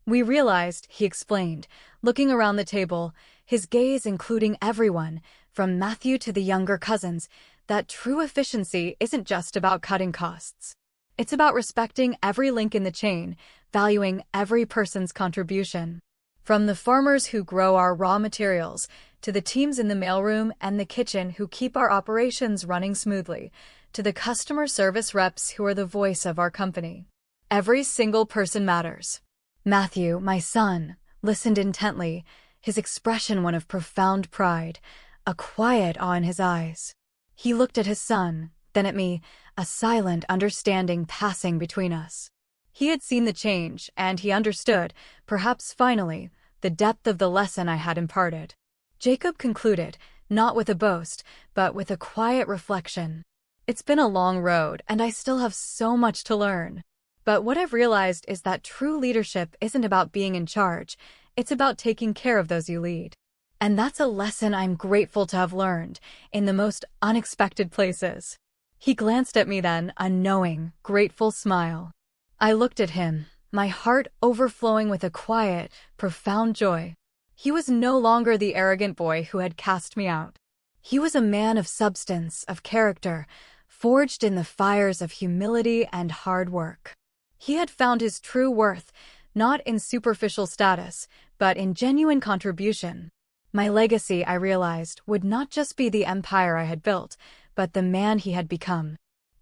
"We realized," he explained, looking around the table, his gaze including everyone, from Matthew to the younger cousins, that true efficiency isn't just about cutting costs. It's about respecting every link in the chain, valuing every person's contribution. From the farmers who grow our raw materials, to the teams in the mailroom and the kitchen who keep our operations running smoothly, to the customer service reps who are the voice of our company. Every single person matters. Matthew, my son, listened intently, his expression one of profound pride, a quiet awe in his eyes. He looked at his son, then at me, a silent understanding passing between us. He had seen the change, and he understood, perhaps finally, the depth of the lesson I had imparted. Jacob concluded, not with a boast, but with a quiet reflection. "It's been a long road, and I still have so much to learn. But what I've realized is that true leadership isn't about being in charge, it's about taking care of those you lead. And that's a lesson I'm grateful to have learned, in the most unexpected places." He glanced at me then, a knowing, grateful smile. I looked at him, my heart overflowing with a quiet, profound joy. He was no longer the arrogant boy who had cast me out. He was a man of substance, of character, forged in the fires of humility and hard work. He had found his true worth, not in superficial status, but in genuine contribution. My legacy, I realized, would not just be the empire I had built, but the man he had become.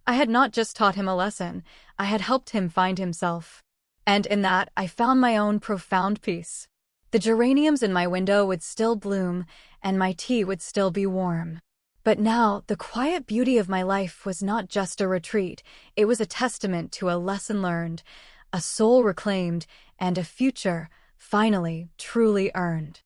I had not just taught him a lesson, I had helped him find himself. And in that, I found my own profound peace. The geraniums in my window would still bloom, and my tea would still be warm. But now, the quiet beauty of my life was not just a retreat, it was a testament to a lesson learned, a soul reclaimed, and a future, finally, truly earned.